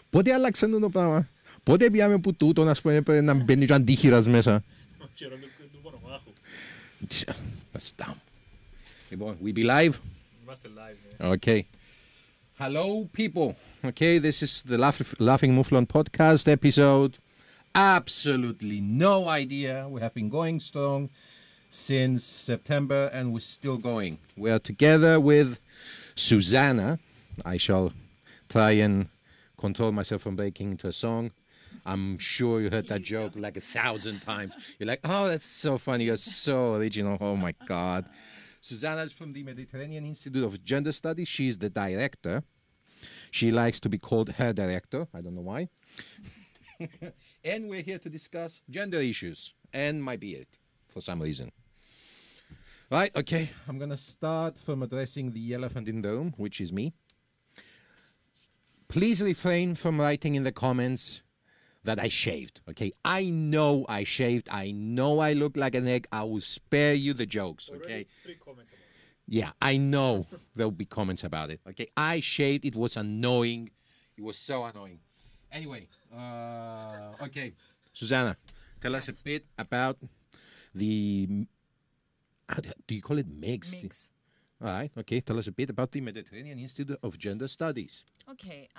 Πότε άλλαξαν το πράγμα? Πότε πήγαμε που τούτο να πούμε να μπαίνει και αντίχειρας μέσα? That's dumb. Λοιπόν, we be live? Okay. Hello people. Okay, this is the Laughing Mouflon podcast episode. Absolutely no idea. We have been going strong since September and we're still going. We are together with Susanna. I shall try and control myself from breaking into a song. I'm sure you heard that joke like 1,000 times. You're like, oh, that's so funny. You're so original. Oh, my God. Susanna is from the Mediterranean Institute of Gender Studies. She's the director. She likes to be called her director. I don't know why. And we're here to discuss gender issues and my beard for some reason. Right, okay. I'm going to start from addressing the elephant in the room, which is me. Please refrain from writing in the comments that I shaved, okay? I know I shaved. I know I look like an egg. I will spare you the jokes, okay? 3 comments about it. Yeah, I know there will be comments about it, okay? I shaved. It was annoying. It was so annoying. Anyway, okay. Susanna, tell us a bit about the Do you call it MIGS? MIGS. All right. Okay. Tell us a bit about the Mediterranean Institute of Gender Studies. Okay.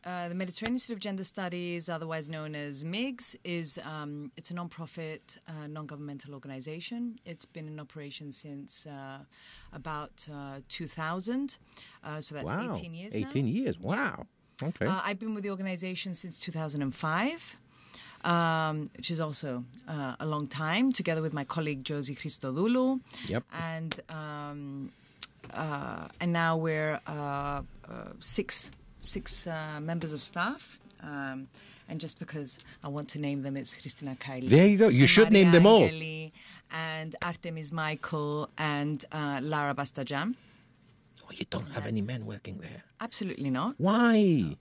The Mediterranean Institute of Gender Studies, otherwise known as MIGS, is it's a non-profit, non-governmental organization. It's been in operation since about 2000, so that's 18 years now. 18 years, wow. Okay. I've been with the organization since 2005. Which is also a long time, together with my colleague Josie Christodoulou. Yep. And now we're six members of staff. And just because I want to name them, it's Christina Kaili. There you go. You should name them all. Angeli, and Artemis Michael and Lara Bastajan. Oh, you don't have any men working there? Absolutely not. Why?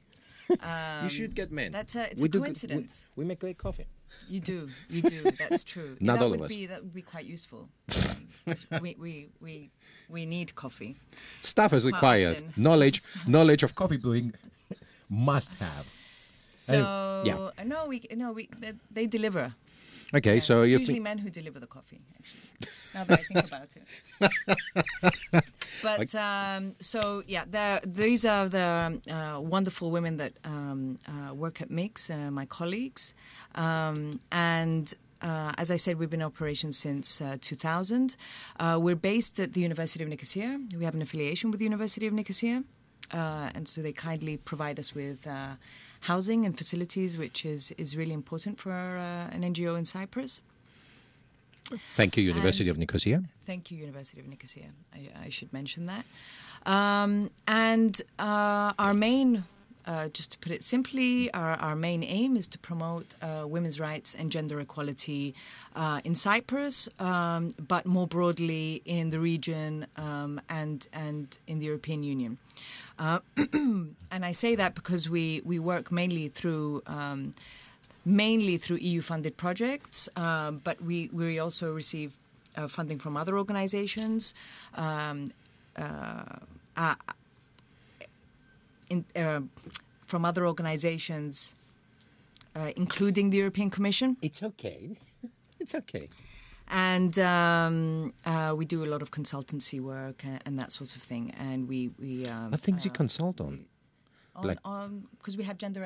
You should get men. It's a coincidence. We make great coffee. You do. That's true. Not all of us. That would be quite useful. We need coffee. Staff is required. Knowledge of coffee brewing must have. So they deliver. Okay, Yeah, so it's you usually men who deliver the coffee. Actually, now that I think about it. But these are the wonderful women that work at MIGS, my colleagues, and. As I said, we've been in operation since 2000. We're based at the University of Nicosia. We have an affiliation with the University of Nicosia. And so they kindly provide us with housing and facilities, which is really important for an NGO in Cyprus. Thank you, University of Nicosia. Thank you, University of Nicosia. I should mention that. And our main... just to put it simply, our main aim is to promote women's rights and gender equality in Cyprus, but more broadly in the region and in the European Union. And I say that because we work mainly through EU-funded projects, but we also receive funding from other organizations. From other organizations, including the European Commission. It's okay. It's okay. And we do a lot of consultancy work and that sort of thing. And we what things you consult on? Because we have gender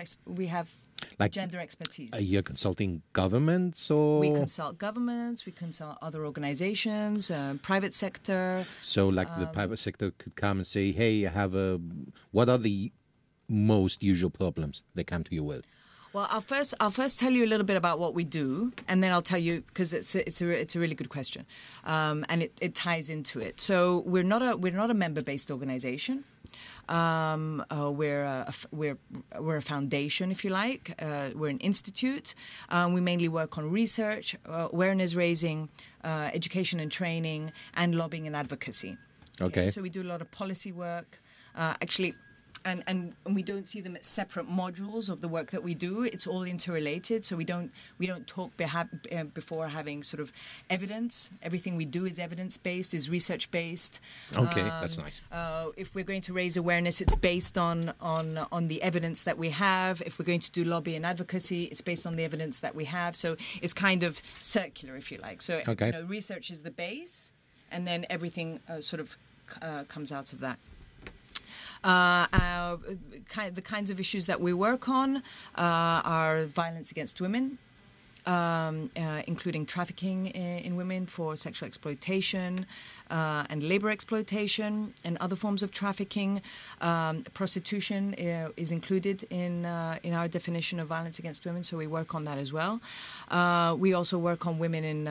expertise. Are you consulting governments or? We consult governments. We consult other organizations, private sector. So, the private sector could come and say, "Hey, I have what are the most usual problems they come to you with?" Well, I'll first tell you a little bit about what we do, and then I'll tell you, because it's a really good question, and it ties into it. So we're not a member-based organization. We're a foundation, if you like. We're an institute. We mainly work on research, awareness raising, education and training, and lobbying and advocacy. Okay. So we do a lot of policy work. Actually. And we don't see them as separate modules of the work that we do. It's all interrelated. So we don't talk before having sort of evidence. Everything we do is evidence based, is research based. Okay, that's nice. If we're going to raise awareness, it's based on the evidence that we have. If we're going to do lobby and advocacy, it's based on the evidence that we have. So it's kind of circular, if you like. So research is the base, and then everything sort of comes out of that. The kinds of issues that we work on are violence against women, including trafficking in women for sexual exploitation and labor exploitation and other forms of trafficking. Prostitution is included in our definition of violence against women, so we work on that as well. We also work on women in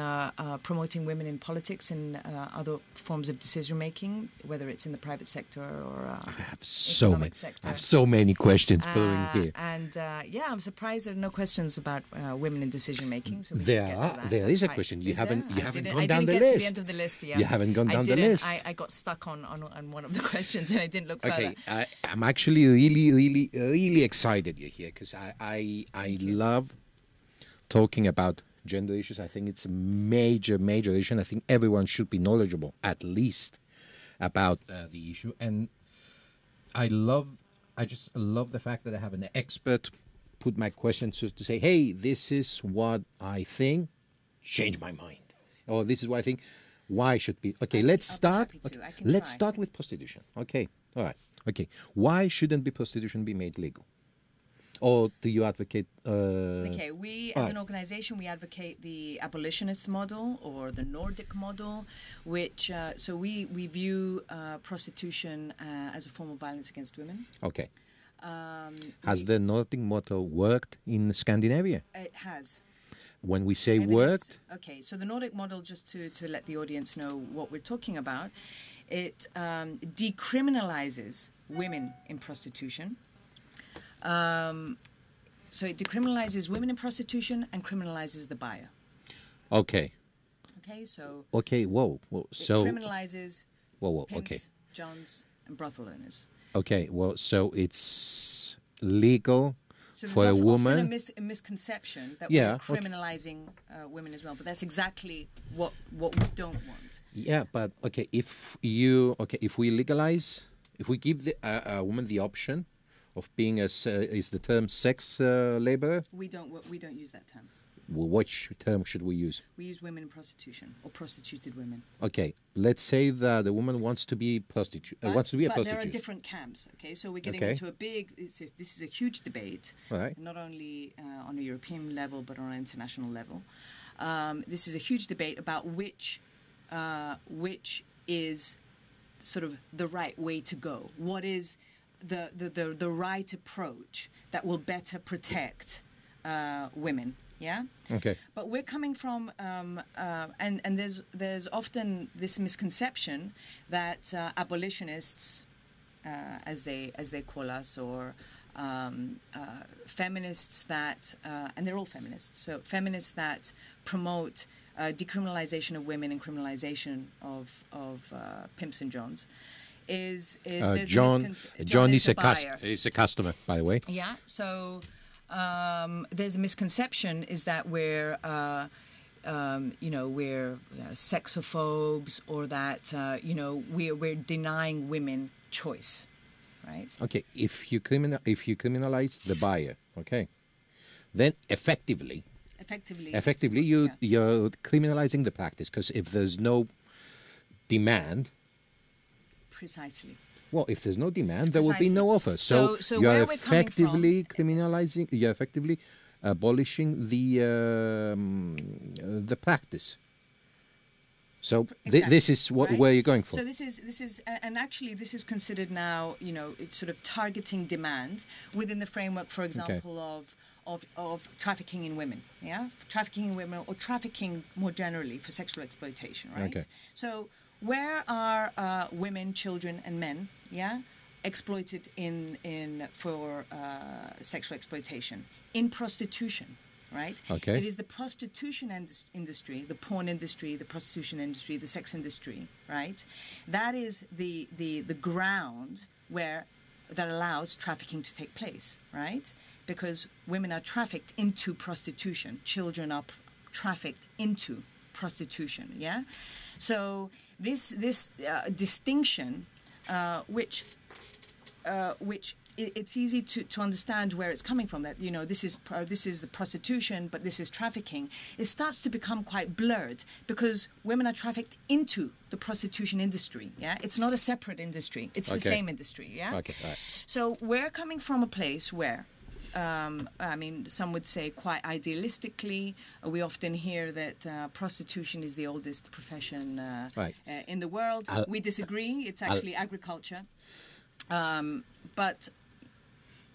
promoting women in politics and other forms of decision making, whether it's in the private sector or economic sector. I have so many questions brewing here. And I'm surprised there are no questions about women in decision making. So there is a question. You haven't gone down the list. I didn't get to the end of the list. Yeah. You haven't gone down the list. I got stuck on one of the questions and I didn't look further. Okay, I'm actually really excited you're here because I love talking about gender issues. I think it's a major issue, and I think everyone should be knowledgeable at least about the issue. And I just love the fact that I have an expert put my questions to say, hey, this is what I think, change my mind. Or this is what I think, Why should be? Okay, let's start. Let's try. start with prostitution. Okay, all right. Okay, why shouldn't prostitution be made legal? Or do you advocate? Okay, we as an organization we advocate the abolitionist model or the Nordic model, which so we view prostitution as a form of violence against women. Okay. Has the Nordic model worked in Scandinavia? It has. When we say worked, okay, so the Nordic model, just to let the audience know what we're talking about, it decriminalizes women in prostitution. So it decriminalizes women in prostitution and criminalizes the buyer. Okay. Okay, so... Okay, whoa. So... It criminalizes pimps, okay. johns, and brothel owners. Okay, well, so it's legal for a woman... So there's often a misconception that we're criminalizing women as well, but that's exactly what we don't want. Yeah, but, okay, if we legalize, if we give a woman the option of being is the term sex laborer? We don't use that term. Well, which term should we use? We use women in prostitution or prostituted women. Okay, let's say that the woman wants to be a prostitute. But there are different camps. Okay, so we're getting into this is a huge debate, right. Not only on a European level but on an international level. This is a huge debate about which is sort of the right way to go. What is the right approach that will better protect women? Yeah. Okay. But we're coming from, and there's often this misconception that abolitionists, as they call us, or feminists that, and they're all feminists. So feminists that promote decriminalization of women and criminalization of pimps and johns. John is a customer, by the way. Yeah. So. There's a misconception is that we're sexophobes, or that we're denying women choice, right? Okay, if you criminalize the buyer, okay, then effectively you're criminalizing the practice, because if there's no demand, precisely. Well, if there's no demand, there will be no offer. So you're effectively criminalizing. You're effectively abolishing the practice. So this is where you're going for. So this is, and actually this is considered now, it's sort of targeting demand within the framework, for example, of trafficking in women. Yeah, trafficking in women, or trafficking more generally for sexual exploitation. Right. Okay. So. Where are women, children, and men, exploited for sexual exploitation? In prostitution, right? Okay. It is the prostitution industry, the porn industry, the prostitution industry, the sex industry, right? That is the ground that allows trafficking to take place, right? Because women are trafficked into prostitution, children are trafficked into prostitution, yeah? So this distinction, which it's easy to understand where it's coming from, that this is the prostitution, but this is trafficking. It starts to become quite blurred because women are trafficked into the prostitution industry. Yeah, it's not a separate industry; it's the same industry. Yeah. Okay. Right. So we're coming from a place where. Some would say quite idealistically, we often hear that prostitution is the oldest profession in the world. We disagree. It's actually agriculture. But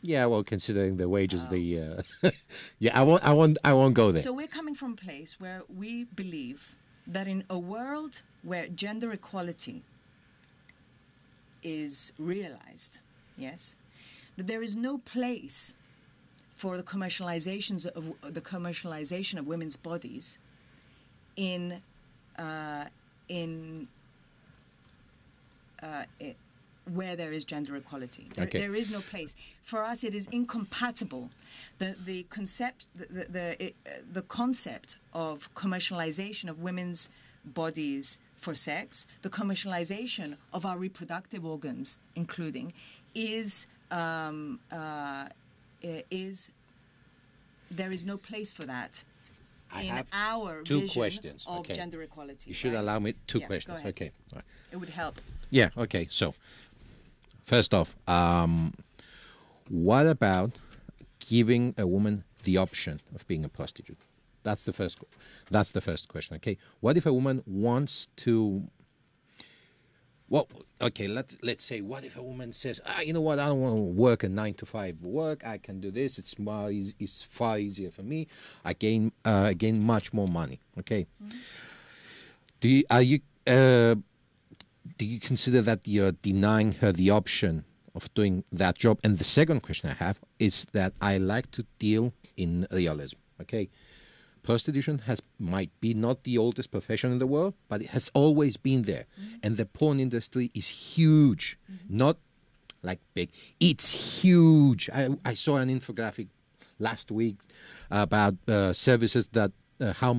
yeah, well, considering the wages, I won't go there. So we're coming from a place where we believe that in a world where gender equality is realized, yes, that there is no place for the commercialization of women's bodies where there is gender equality. There is no place. For us, it is incompatible. The concept of commercialization of women's bodies for sex, the commercialization of our reproductive organs, including, there is no place for that in our two vision questions. of Okay. gender equality. You should allow me two questions. Go ahead. Okay. All right. It would help. Yeah, okay. So, first off, what about giving a woman the option of being a prostitute? That's the first question, okay? What if a woman wants to... Well, okay, let's say, what if a woman says, you know what, I don't want to work a 9-to-5 work, I can do this, it's far easier for me, I gain much more money, okay? Mm-hmm. Do you consider that you're denying her the option of doing that job? And the second question I have is that I like to deal in realism, okay? Prostitution might be not the oldest profession in the world, but it has always been there. Mm-hmm. And the porn industry is huge, not like big. It's huge. I saw an infographic last week about services that how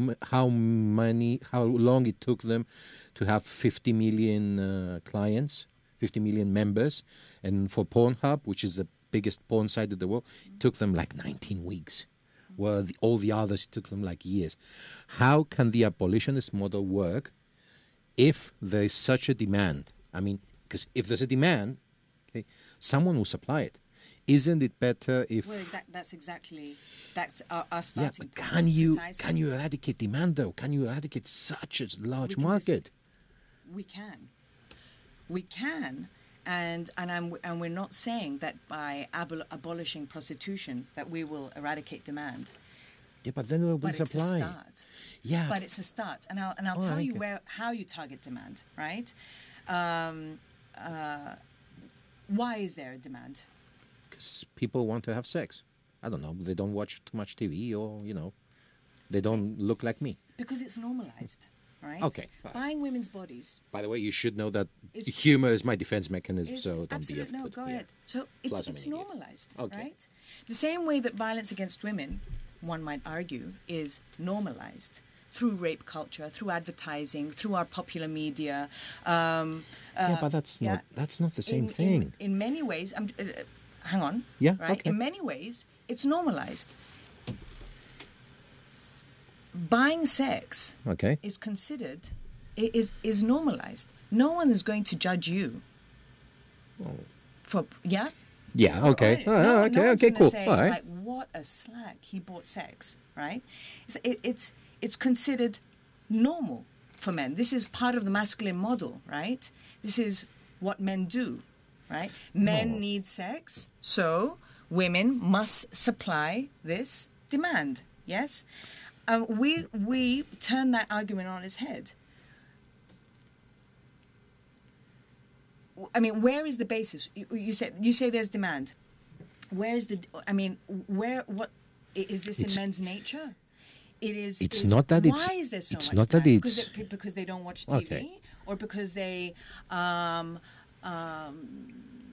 long it took them to have 50 million clients, 50 million members. And for Pornhub, which is the biggest porn site in the world, it took them like 19 weeks. Where all the others took them like years. How can the abolitionist model work if there is such a demand? I mean, because if there's a demand, okay, someone will supply it. Isn't it better if... Well, that's our starting point. Can you eradicate demand, though? Can you eradicate such a large market? We can. And we're not saying that by abolishing prostitution that we will eradicate demand. Yeah, but then we'll supply. It's a start. Yeah, but it's a start, and I'll tell you how you target demand. Right? Why is there a demand? Because people want to have sex. I don't know. They don't watch too much TV, or they don't look like me. Because it's normalized. Right? Okay. Buying women's bodies. By the way, you should know that humor is my defense mechanism, so don't be... No, go ahead. So it's normalized, okay. Right? The same way that violence against women, one might argue, is normalized through rape culture, through advertising, through our popular media. But that's not the same thing. In many ways, hang on. Yeah. Right. Okay. In many ways, it's normalized. Buying sex is considered, is normalized. No one is going to judge you. Yeah, okay. Okay, cool. Say, all right. Like, what a slack, he bought sex, right? It's considered normal for men. This is part of the masculine model, right? This is what men do, right? Men need sex, so women must supply this demand, yes? We turn that argument on its head. I mean, where is the basis? You say there's demand. Where is the? I mean, what is this in men's nature? It is. It's not that. Why is there so much? It's not that it's because they don't watch TV, or because they.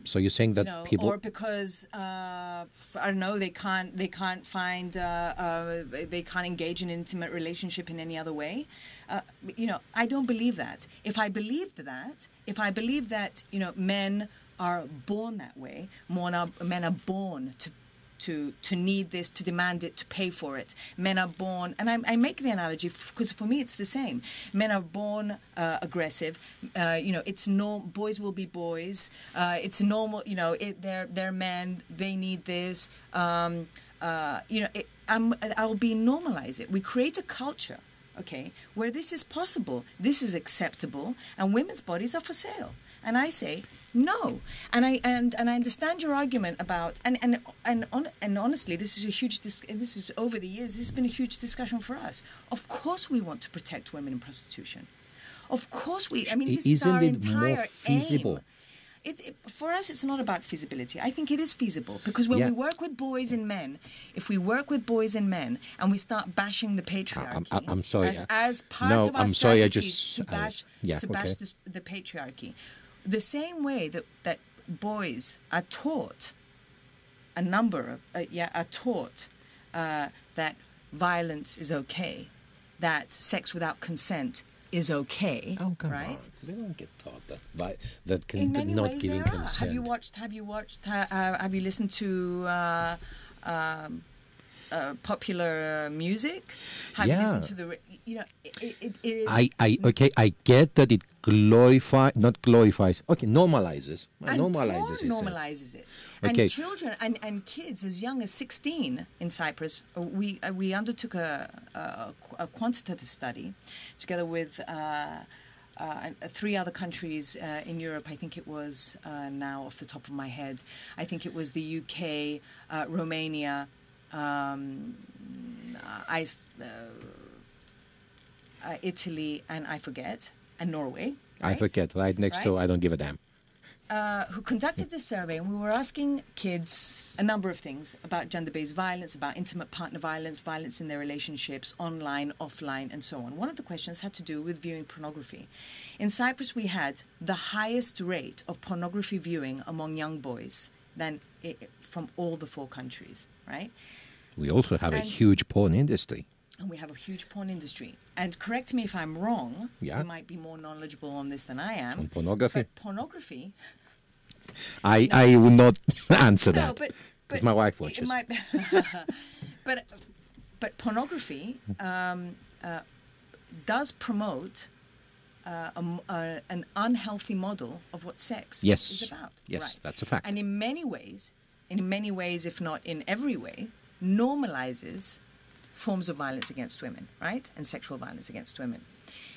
So you're saying that people, or because I don't know, they can't find, they can't engage in an intimate relationship in any other way. I don't believe that. If I believed that, men are born that way, men are born to need this, to demand it, to pay for it. Men are born, and I make the analogy because for me it's the same. Men are born aggressive. It's boys will be boys. It's normal. They're men. They need this. I'll be normalize it. We create a culture, where this is possible, this is acceptable, and women's bodies are for sale. And I say no. And I understand your argument about and honestly, this is a huge. This is over the years. This has been a huge discussion for us. Of course, we want to protect women in prostitution. Of course, this is our entire aim. For us, it's not about feasibility. I think it is feasible because when we work with boys and men, if we work with boys and men and we start bashing the patriarchy, I'm sorry, as part of our strategy to bash the patriarchy, the same way that boys are taught that violence is okay, that sex without consent is okay. Oh, come right? on. They don't get taught that in many not ways giving there consent. Have you listened to popular music? Have you listened to the... it is... I get that it not glorifies. Okay, normalizes. And Normalizes porn normalizes it. Okay. And children and kids as young as 16 in Cyprus, we undertook a quantitative study together with 3 other countries in Europe. I think it was, now off the top of my head, I think it was the UK, Romania, Italy, and I forget, and Norway. Right? I forget, right next to I don't give a damn. Who conducted this survey, and we were asking kids a number of things about gender-based violence, about intimate partner violence, violence in their relationships, online, offline, and so on. One of the questions had to do with viewing pornography. In Cyprus, we had the highest rate of pornography viewing among young boys from all the 4 countries, right? We also have a huge porn industry. And we have a huge porn industry. And correct me if I'm wrong. Yeah. You might be more knowledgeable on this than I am. On pornography? But pornography... I will not answer that. But because my wife watches. But pornography does promote an unhealthy model of what sex is about. Yes, right. That's a fact. And in many ways, if not in every way, normalizes forms of violence against women, right? And sexual violence against women.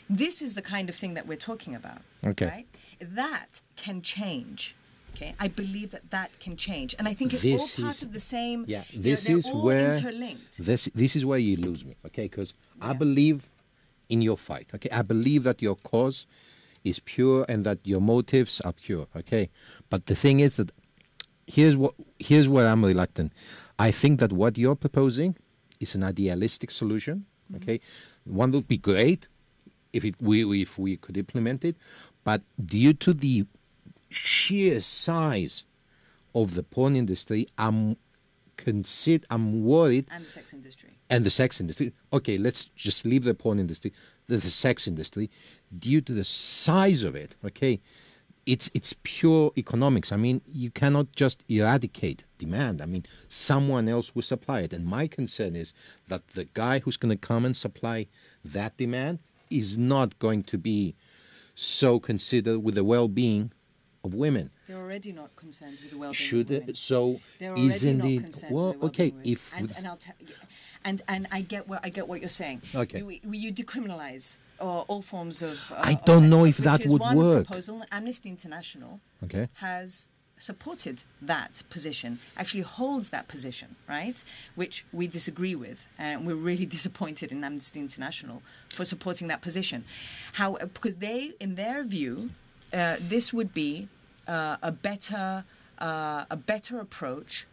This is the kind of thing that we're talking about. Okay. Right? That can change. Okay, I believe that can change, and I think it's all part of the same. Yeah, this is all where interlinked. This is where you lose me. Okay, because I believe in your fight. Okay, I believe that your cause is pure and that your motives are pure. Okay, but the thing is that here's where I'm reluctant. I think that what you're proposing is an idealistic solution. Okay, one would be great if we could implement it, but due to the sheer size of the porn industry, I'm worried. And the sex industry. And the sex industry. Okay, let's just leave the porn industry. The sex industry, due to the size of it, okay, it's pure economics. I mean, you cannot just eradicate demand. I mean, someone else will supply it. And my concern is that the guy who's going to come and supply that demand is not going to be so considered with the well-being of women. They're already not concerned with the well-being of women. So they're already isn't not it concerned well? with the Okay, well-being of women. And I'll tell you, and I get what you're saying. Okay, you decriminalize all forms of. I don't know if that would work. One proposal. Amnesty International has supported that position, actually holds that position, right? Which we disagree with, and we're really disappointed in Amnesty International for supporting that position. Because in their view, this would be a better approach,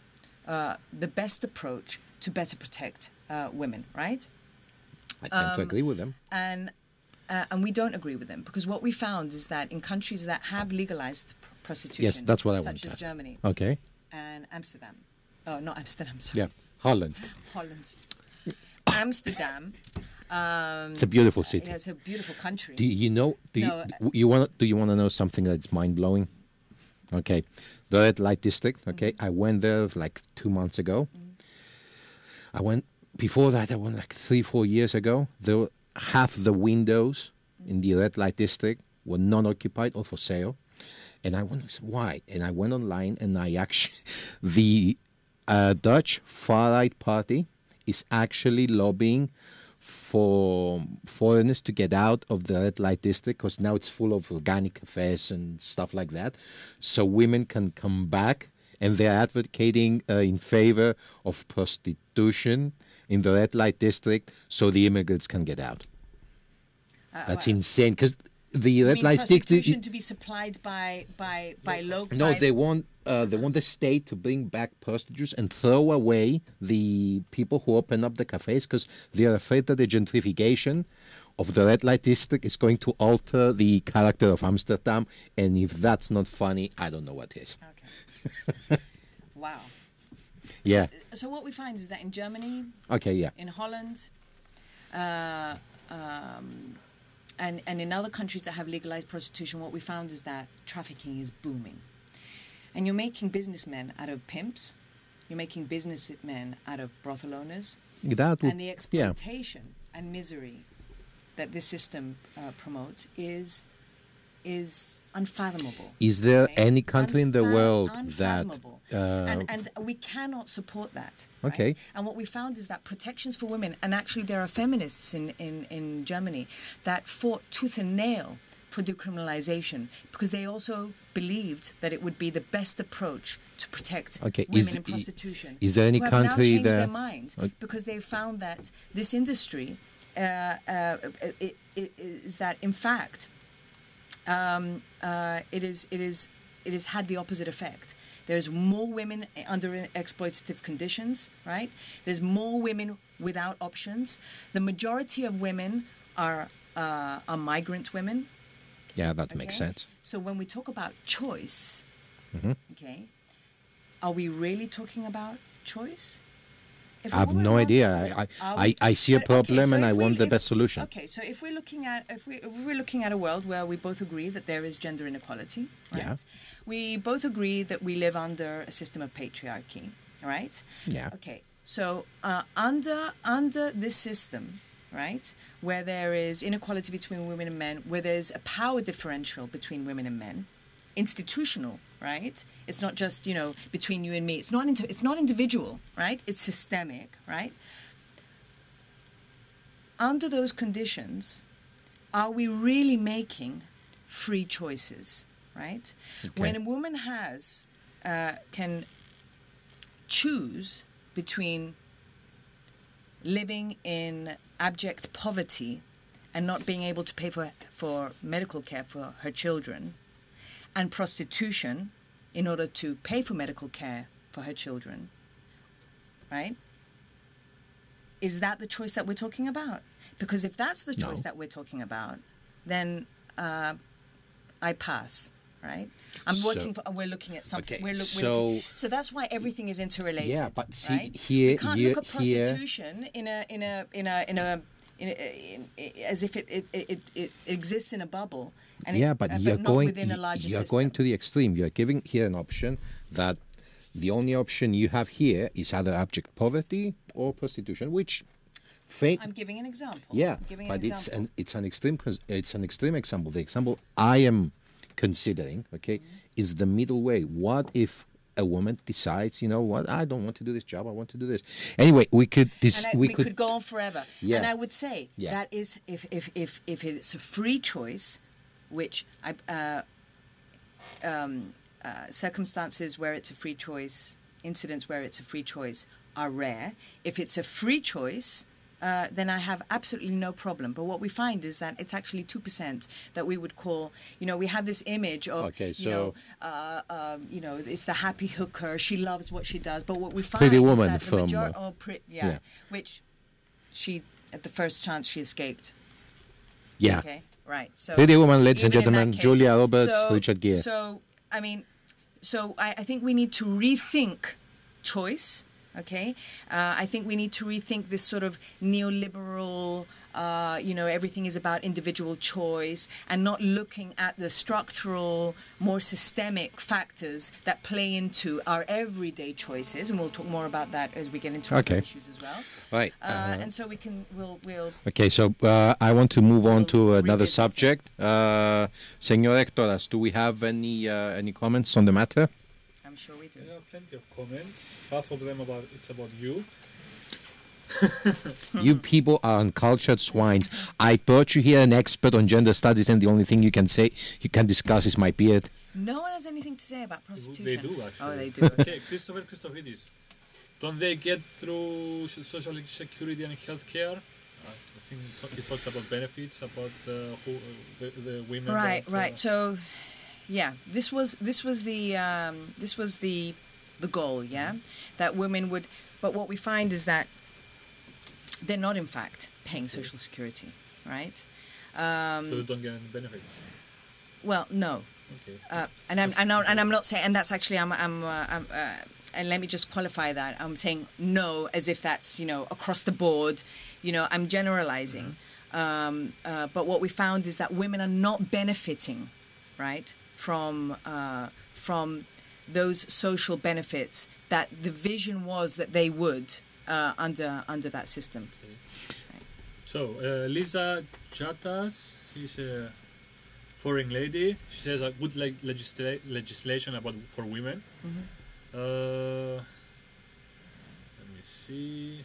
the best approach to better protect women, right? I tend to agree with them. And we don't agree with them, because what we found is that in countries that have legalized prostitution, yes, that's what I such as Germany, okay, and Amsterdam. Oh, not Amsterdam. Sorry. Yeah, Holland. Amsterdam. It's a beautiful city. It's a beautiful country. Do you want to know something that's mind blowing? Okay, the red light district. Okay, I went there like 2 months ago. I went like 3-4 years ago. There were half the windows in the red light district were non-occupied or for sale. And I wondered why. And I went online, and the Dutch far-right party is actually lobbying for foreigners to get out of the red light district, because now it's full of organic cafes and stuff like that. So women can come back, and they're advocating in favor of prostitution in the red light district so the immigrants can get out. That's insane, because the red light district... prostitution to be supplied by local... No, they want the state to bring back prostitutes and throw away the people who open up the cafes, because they are afraid that the gentrification of the red light district is going to alter the character of Amsterdam. And if that's not funny, I don't know what is. Okay. Wow. Yeah. So what we find is that in Germany... Okay, yeah. In Holland... And in other countries that have legalized prostitution, what we found is that trafficking is booming. And you're making businessmen out of pimps, you're making businessmen out of brothel owners. And the exploitation and misery that this system promotes is unfathomable. Is there any country in the world that... And we cannot support that. Okay. Right? And what we found is that protections for women, and actually there are feminists in Germany that fought tooth and nail for decriminalization because they also believed that it would be the best approach to protect women in prostitution. Is there any who country have now changed that... their mind because they found that this industry is that in fact it has had the opposite effect. There's more women under exploitative conditions, right? There's more women without options. The majority of women are migrant women. Yeah, that makes sense. So when we talk about choice, okay, are we really talking about choice? I have no idea. I see a problem and I want the best solution. Okay, so if we're looking at a world where we both agree that there is gender inequality, right? Yeah. We both agree that we live under a system of patriarchy, right? Yeah. Okay, so under this system, right, where there is inequality between women and men, where there's a power differential between women and men, institutional, right? It's not just, between you and me. It's not individual, right? It's systemic, right? Under those conditions, are we really making free choices, right? Okay. When a woman can choose between living in abject poverty and not being able to pay for medical care for her children, and prostitution in order to pay for medical care for her children, right? Is that the choice that we're talking about? Because if that's the choice that we're talking about, then I pass, right? We're looking at something. Okay, so that's why everything is interrelated. Yeah, but see, right? here... We can't look at prostitution as if it exists in a bubble. But you're going to the extreme. You're giving here an option that the only option you have here is either abject poverty or prostitution, which I'm giving an example. Yeah, but it's an extreme example. The example I am considering, is the middle way. What if a woman decides, you know what, I don't want to do this job, I want to do this. Anyway, we could go on forever. Yeah. And I would say that is if it's a free choice, which circumstances where it's a free choice, incidents where it's a free choice are rare. If it's a free choice, then I have absolutely no problem. But what we find is that it's actually 2% that we would call, we have this image of, it's the happy hooker. She loves what she does. But what we find Pretty is Woman that the from... majority, which she, at the first chance, she escaped. Yeah. Okay, right. So Pretty Woman, ladies and gentlemen, case, Julia Roberts, Richard Gere. So I think we need to rethink choice. Okay, I think we need to rethink this sort of neoliberal, everything is about individual choice and not looking at the structural, more systemic factors that play into our everyday choices. And we'll talk more about that as we get into other issues as well. Right. And so we'll... Okay, so I want to move on to another subject. Señor Hectoras, do we have any comments on the matter? I'm sure we do. There are plenty of comments. Half of them about you. You people are uncultured swines. I brought you here an expert on gender studies, and the only thing you can discuss is my beard. No one has anything to say about prostitution. They do, actually. Oh, they do. Okay, Christophidis. Don't they get through social security and healthcare? I think he talks about benefits, about the women. Right. So, yeah, this was the goal. Yeah, that women would. But what we find is that they're not, in fact, paying social security, right? So they don't get any benefits. Well, no. Okay. And I'm not saying, and that's actually and let me just qualify that. I'm saying no, as if that's across the board. I'm generalizing. Mm-hmm. But what we found is that women are not benefiting, right, from those social benefits that the vision was that they would under that system. Okay. Right. So Lisa Chatas, she's a foreign lady. She says a good legislation for women. Mm-hmm. Let me see.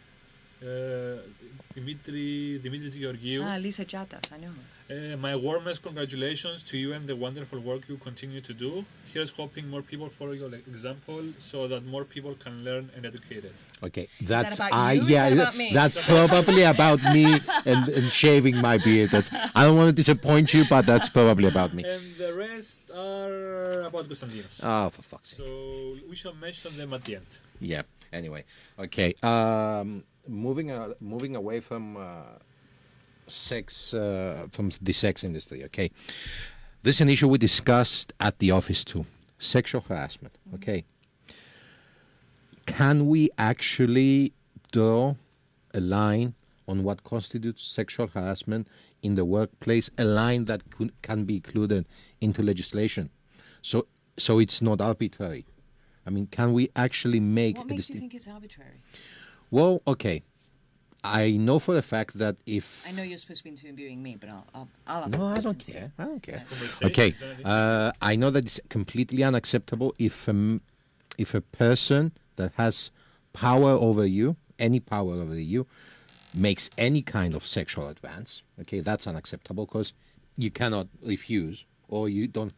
Dimitris Georgiou. Lisa Chatas, I know her. My warmest congratulations to you and the wonderful work you continue to do. Here's hoping more people follow your example so that more people can learn and educate it. Okay, that's about you? Yeah, is that about me? That's probably about me and shaving my beard. I don't want to disappoint you, but that's probably about me. And the rest are about Konstantinos. Oh, for fuck's sake. So we shall mention them at the end. Yeah. Anyway, okay. Moving away from sex, from the sex industry. Okay, this is an issue we discussed at the office too. Sexual harassment. Okay, can we actually draw a line on what constitutes sexual harassment in the workplace? A line that can be included into legislation, so it's not arbitrary. I mean, can we actually make? What makes you think it's arbitrary? Well, okay. I know for a fact that if... I know you're supposed to be interviewing me, but I'll ask No, the I don't questions. care. I don't care. Yeah. Okay. I know that it's completely unacceptable if a person that has power over you, any power over you, makes any kind of sexual advance. Okay, that's unacceptable because you cannot refuse, or you don't...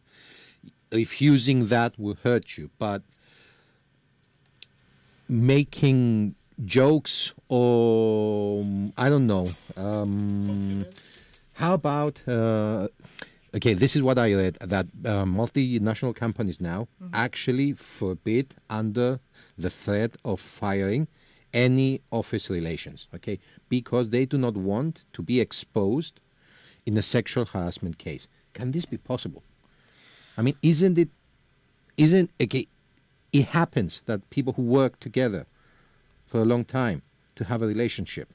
Refusing that will hurt you, but making jokes or I don't know. How about okay? This is what I read, that multinational companies now actually forbid under the threat of firing any office relations. Okay, because they do not want to be exposed in a sexual harassment case. Can this be possible? I mean, isn't okay? It happens that people who work together for a long time to have a relationship.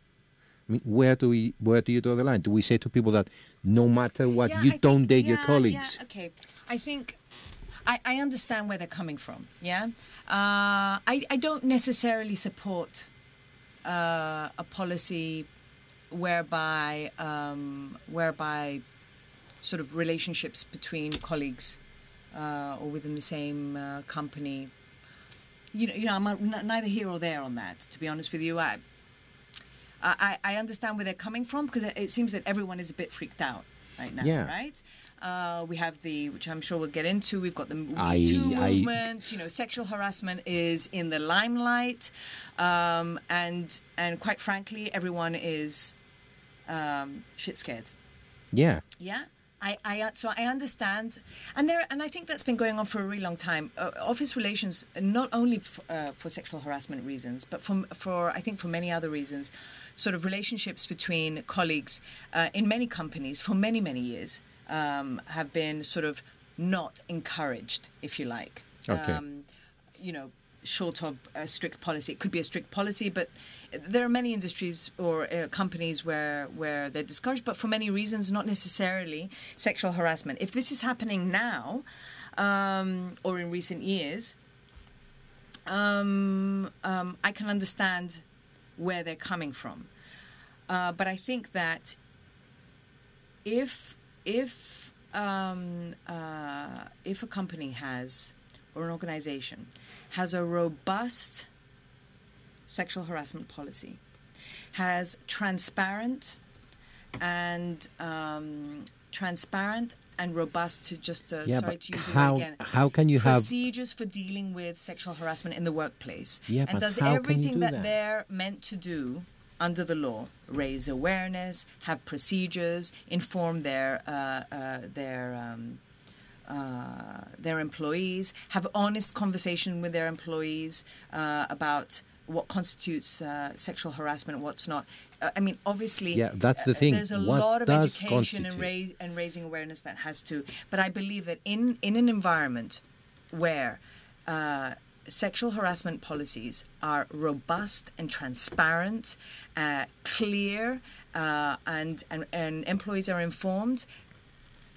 I mean, where do you draw the line? Do we say to people that no matter what, you don't date your colleagues? Yeah, okay. I think I understand where they're coming from. Yeah, I don't necessarily support a policy whereby sort of relationships between colleagues or within the same company. You know, I'm neither here or there on that, to be honest with you. I understand where they're coming from because it seems that everyone is a bit freaked out right now, right? We have which I'm sure we'll get into, we've got the Me Too movement. You know, sexual harassment is in the limelight. And quite frankly, everyone is shit scared. Yeah. Yeah? So I understand, and I think that's been going on for a really long time. Office relations, not only for sexual harassment reasons, but for I think for many other reasons, sort of relationships between colleagues in many companies for many years have been sort of not encouraged, if you like. Okay. You know, short of a strict policy. It could be a strict policy, but there are many industries or companies where they're discouraged, but for many reasons, not necessarily sexual harassment. If this is happening now or in recent years, I can understand where they're coming from. But I think that if a company has, or an organization has a robust sexual harassment policy, has transparent and robust, to just sorry to use the word again, how can you have procedures for dealing with sexual harassment in the workplace, and does everything that they're meant to do under the law, raise awareness, have procedures, inform their employees, have honest conversation with their employees about what constitutes sexual harassment and what's not. I mean, obviously, that's the thing. There's a lot of education and raising awareness that has to. But I believe that in an environment where sexual harassment policies are robust and transparent, clear, and employees are informed,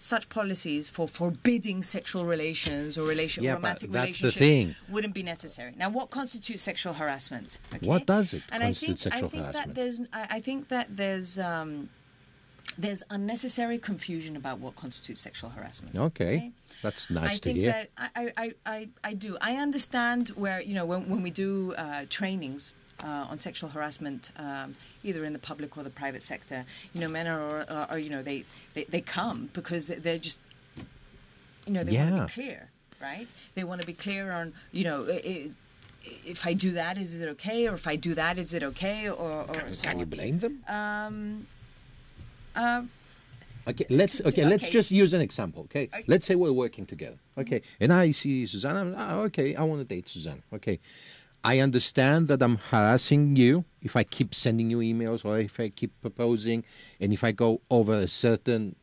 such policies for forbidding sexual relations or romantic relationships wouldn't be necessary. Now, what constitutes sexual harassment? Okay? What does it And constitute sexual harassment? I think that there's unnecessary confusion about what constitutes sexual harassment. Okay. That's nice to hear. I do. I understand where, when we do trainings on sexual harassment, either in the public or the private sector, men are they come because they're just, they want to be clear, right? They want to be clear on, if I do that, is it okay? Or if I do that, is it okay? Or can you blame them? Let's just use an example. Okay, let's say we're working together. Okay, and I see Susanna. Okay, I want to date Susanna. Okay, I understand that I'm harassing you if I keep sending you emails or if I keep proposing, and if I go over a certain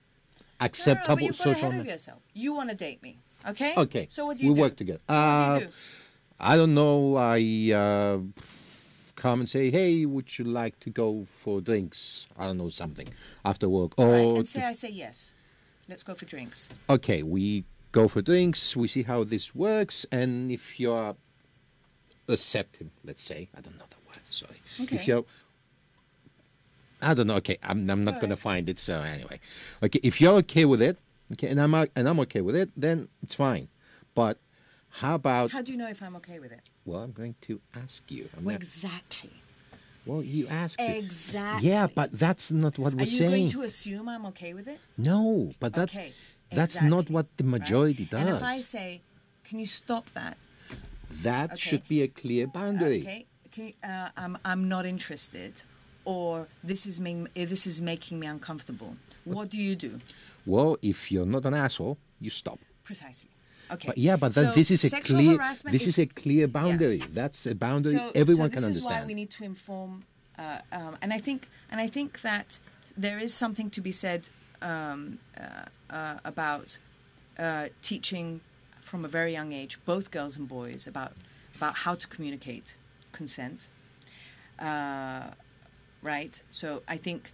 acceptable but you've got social. Ahead of yourself. You want to date me, okay? Okay. So what do you do? We work together. So what do you do? I don't know. I come and say, hey, would you like to go for drinks? I don't know, something after work. Right, and I say yes. Let's go for drinks. Okay, we go for drinks. We see how this works, and if you're accepting, let's say, I don't know the word. Sorry. Okay. If you're, I don't know. Okay, I'm not going to find it. So anyway, okay, if you're okay with it, okay, and I'm okay with it, then it's fine. But how about? How do you know if I'm okay with it? Well, I'm going to ask you. Exactly. Well, you ask it. Exactly. Yeah, but that's not what we're saying. Are you going to assume I'm okay with it? No, but that's exactly. not what the majority does. And if I say, can you stop that? That should be a clear boundary. Okay. I'm not interested, or this is making me uncomfortable. What do you do? Well, if you're not an asshole, you stop. Precisely. Okay. But this is a clear boundary. That's a boundary everyone can understand. This is why we need to inform, and I think that there is something to be said about teaching from a very young age, both girls and boys, about how to communicate consent. Right. So I think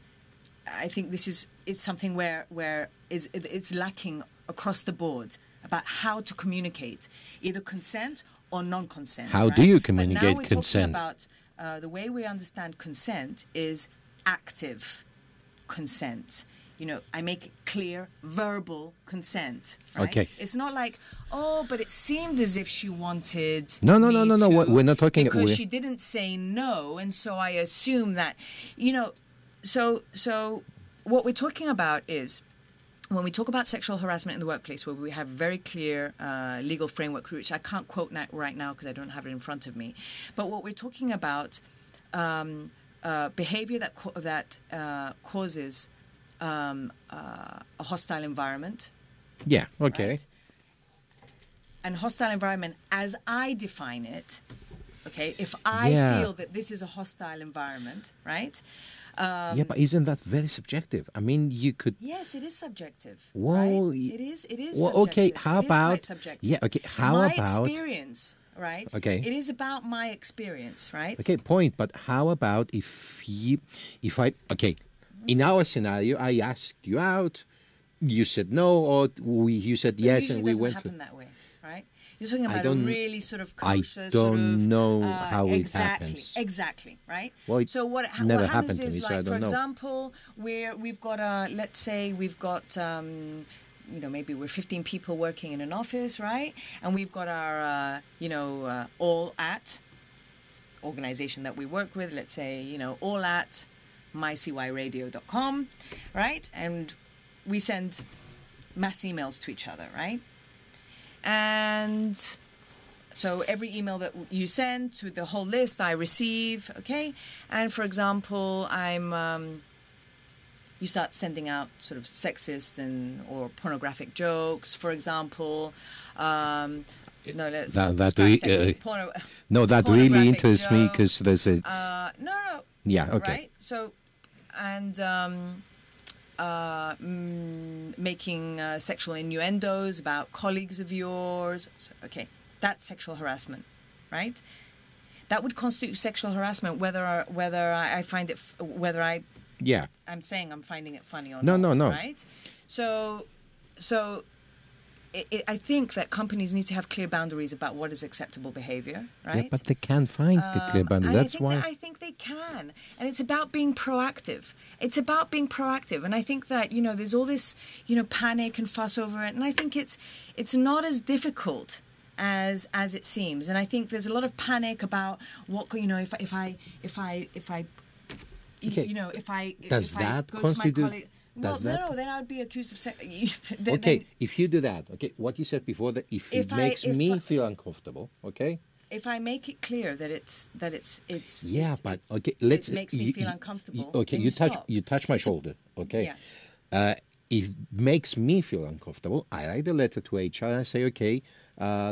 it's something where it's lacking across the board about how to communicate either consent or non-consent. How do you communicate consent? Now we're talking about the way we understand consent is active consent. I make it clear, verbal consent. Right? Okay. It's not like, but it seemed as if she wanted. No. We're not talking because she didn't say no, and so I assume that, So what we're talking about is, when we talk about sexual harassment in the workplace, where we have very clear legal framework, which I can't quote right now because I don't have it in front of me, but what we're talking about, behavior that causes a hostile environment. Yeah. Okay. Right? And hostile environment, as I define it, okay, if I feel that this is a hostile environment, right? But isn't that very subjective? I mean, you could. Yes, it is subjective. Well, right? It is. Well, subjective. okay. How about? Quite subjective. Yeah. Okay. How my about? My experience, right? Okay. It is about my experience, right? Okay. Point. But how about if I? Okay. In our scenario, I asked you out, you said no, or you said yes, and we went. It doesn't happen that way, right? You're talking about a really sort of kosher, I don't know how it happens. Exactly, right? Well, so what happens is, like, for example, we've got let's say we've got, maybe we're 15 people working in an office, right? And we've got our, all at organization that we work with, let's say, all at mycyradio.com, right? And we send mass emails to each other, right? And so every email that you send to the whole list, I receive, okay? And for example, you start sending out sort of sexist or pornographic jokes, for example. That really interests me because there's a. No. Yeah. Okay. Right. So, and making sexual innuendos about colleagues of yours. Okay, that's sexual harassment, right? That would constitute sexual harassment whether I find it, whether I. Yeah. I'm saying I'm finding it funny or not. No. Right. So I think that companies need to have clear boundaries about what is acceptable behavior, right? Yeah, but they can't find the clear boundary. That's why. I think they can. And it's about being proactive. It's about being proactive. And I think that, there's all this, panic and fuss over it. And I think it's not as difficult as it seems. And I think there's a lot of panic about what, if I Does that constitute? Well, no, then I would be accused of sex. Okay, if you do that, okay, what you said before, that if it makes me feel uncomfortable, okay? If I make it clear that it's let's. It makes me feel uncomfortable. Okay, you touch my shoulder, okay? Yeah. If it makes me feel uncomfortable, I write a letter to HR and I say, okay,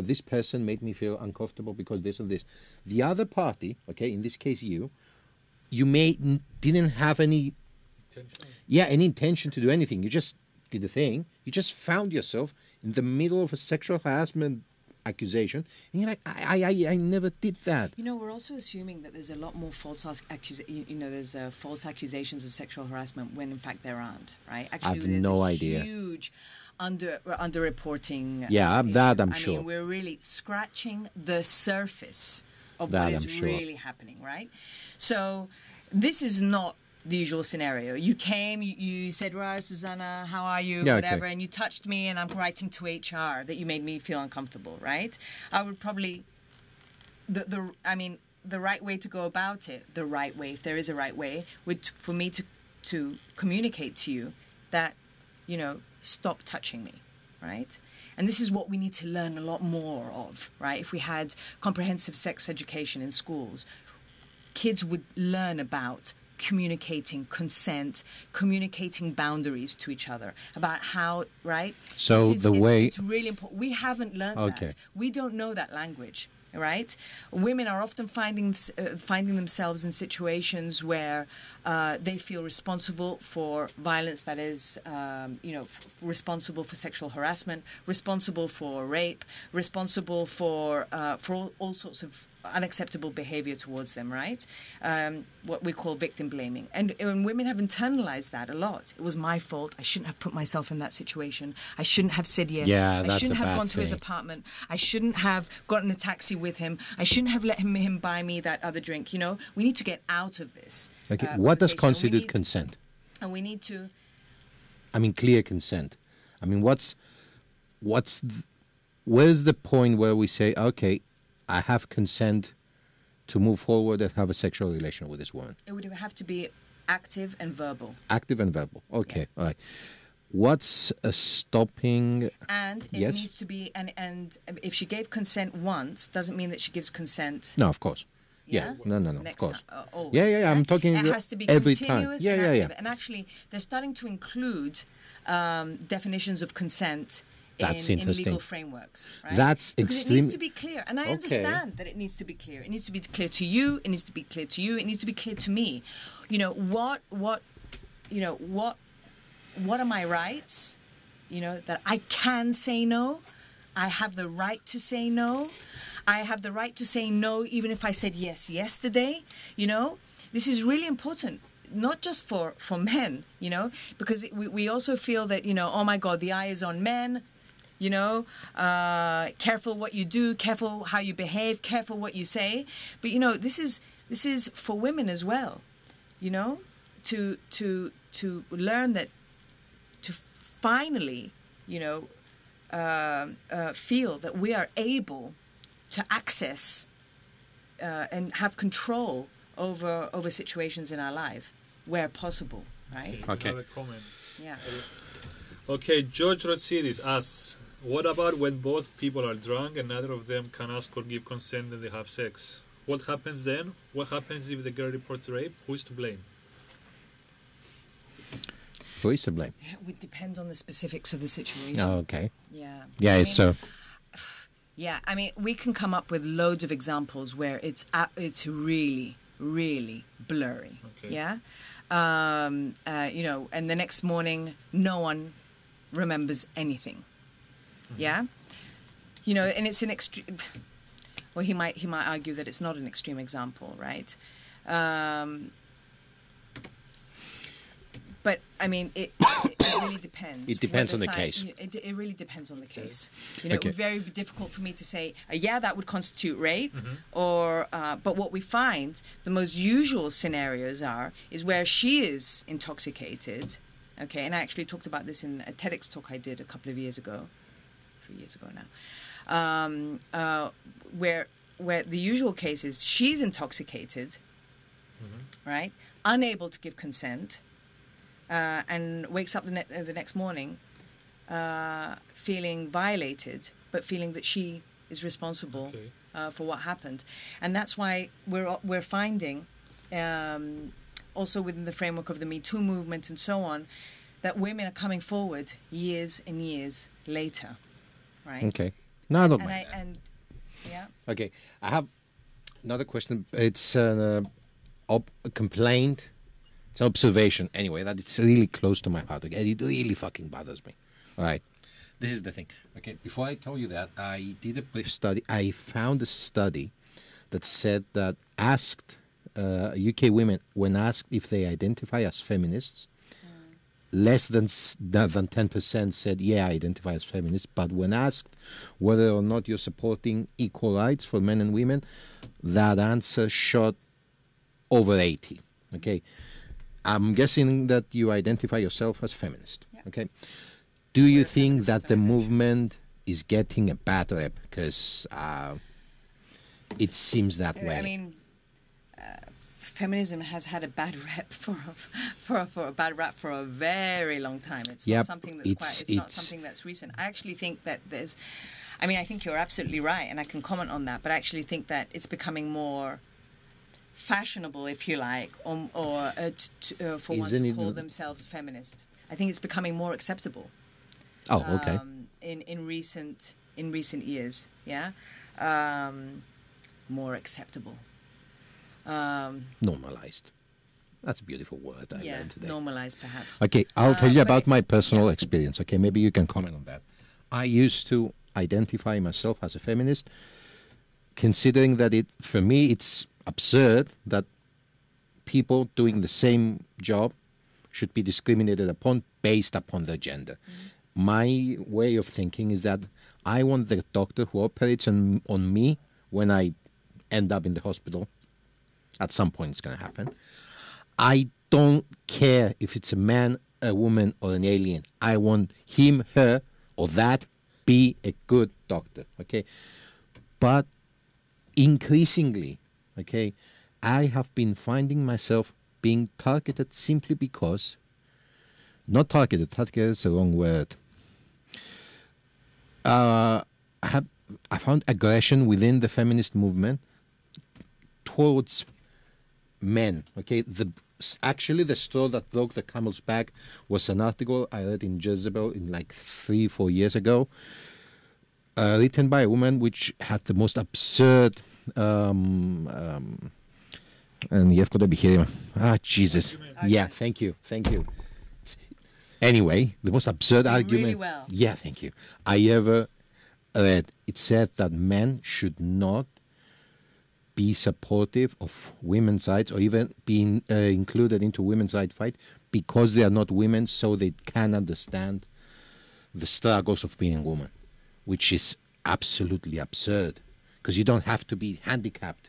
this person made me feel uncomfortable because this and this. The other party, okay, in this case you didn't have any intention to do anything. You just did a thing. You just found yourself in the middle of a sexual harassment accusation, and you're like, I never did that. We're also assuming that there's a lot more false there's false accusations of sexual harassment when in fact there aren't, right? Actually, I have no idea. Huge underreporting. I'm sure. I mean, we're really scratching the surface of what is really happening, right? So this is not the usual scenario. You came, you said, right, Susanna, how are you, whatever, and you touched me and I'm writing to HR that you made me feel uncomfortable, right? I would probably, the right way to go about it, the right way, if there is a right way, would for me to communicate to you that, stop touching me, right? And this is what we need to learn a lot more of, right? If we had comprehensive sex education in schools, kids would learn about communicating consent, communicating boundaries to each other, about how, right? So it's really important. We haven't learned that. We don't know that language, right? Women are often finding themselves in situations where they feel responsible for violence that is, responsible for sexual harassment, responsible for rape, responsible for all sorts of unacceptable behavior towards them, right? What we call victim blaming. And women have internalized that a lot. It was my fault. I shouldn't have put myself in that situation. I shouldn't have said yes. I shouldn't have gone to his apartment. I shouldn't have gotten a taxi with him. I shouldn't have let him buy me that other drink. We need to get out of this. Okay, what does constitute consent? And we need to... clear consent. Where's the point where we say, okay, I have consent to move forward and have a sexual relation with this woman? It would have to be active and verbal. Active and verbal. Okay, all right. What's stopping? And it needs to be, and if she gave consent once, doesn't mean that she gives consent. No, of course. Yeah. No, of course. Always, yeah. I'm talking it has to be every continuous time. and active. And actually, they're starting to include definitions of consent in legal frameworks, right? That's because it needs to be clear, and I understand that it needs to be clear. It needs to be clear to you. It needs to be clear to you. It needs to be clear to me. What are my rights? That I can say no. I have the right to say no. I have the right to say no even if I said yes yesterday. This is really important. Not just for men, because we also feel that, oh my God, the eye is on men. Careful what you do, careful how you behave, careful what you say. But this is for women as well. To learn that, to finally, feel that we are able to access and have control over situations in our life where possible. Right? Okay. I have a comment. Yeah. Okay, George Rotsidis asks, what about when both people are drunk and neither of them can ask or give consent and they have sex? What happens then? What happens if the girl reports rape? Who is to blame? Who is to blame? It would depend on the specifics of the situation. Oh, okay. Yeah. Yeah, Yeah, we can come up with loads of examples where it's really, really blurry. Okay. Yeah? And the next morning, no one remembers anything. Yeah, and it's an extreme. Well, he might argue that it's not an extreme example, right? But It really depends. It depends on the case. It really depends on the case. You know, it would very be difficult for me to say, yeah, that would constitute rape, or. But what we find, the most usual scenarios is where she is intoxicated. Okay, and I actually talked about this in a TEDx talk I did a couple of years ago, 3 years ago now, where the usual case is she's intoxicated, right, unable to give consent. And wakes up the next morning feeling violated, but feeling that she is responsible for what happened. And that's why we're finding, also within the framework of the Me Too movement and so on, that women are coming forward years and years later, right? Okay. No, I don't mind that. Yeah. Okay. I have another question. It's a complaint. It's an observation, anyway, that it's really close to my heart. Okay? It really fucking bothers me. All right. This is the thing. Okay, before I tell you that, I did a brief study. I found a study that said that asked UK women, when asked if they identify as feminists, less than 10% said, yeah, I identify as feminist. But when asked whether or not you're supporting equal rights for men and women, that answer shot over 80. Okay. I'm guessing that you identify yourself as feminist. Yep. Okay. Do you think that the movement is getting a bad rep? Because it seems that way. I mean, feminism has had a bad rep for a bad rap for a very long time. It's not something that's not something that's recent. I actually think that I think you're absolutely right, and I can comment on that. But I actually think that it's becoming more fashionable, if you like, or for one to call themselves feminist. I think it's becoming more acceptable. Oh, okay. In recent years, more acceptable. Normalized. That's a beautiful word I learned today. Normalized, perhaps. Okay, I'll tell you about my personal experience. Okay, maybe you can comment on that. I used to identify myself as a feminist, considering that for me, it's absurd that people doing the same job should be discriminated upon based upon their gender. My way of thinking is that I want the doctor who operates on me when I end up in the hospital. At some point it's going to happen. I don't care if it's a man, a woman, or an alien. I want him, her, or that be a good doctor. Okay, but increasingly, okay, I have been finding myself being targeted simply because, not targeted is the wrong word. I found aggression within the feminist movement towards men. Okay, actually the straw that broke the camel's back was an article I read in Jezebel in like 3-4 years ago, written by a woman which had the most absurd and you've got to be here. Jesus. Yeah, thank you. Anyway, the most absurd argument. Really well. Yeah, thank you. I ever read. It said that men should not be supportive of women's rights or even being included into women's rights fight because they are not women, so they can understand the struggles of being a woman, which is absolutely absurd because you don't have to be handicapped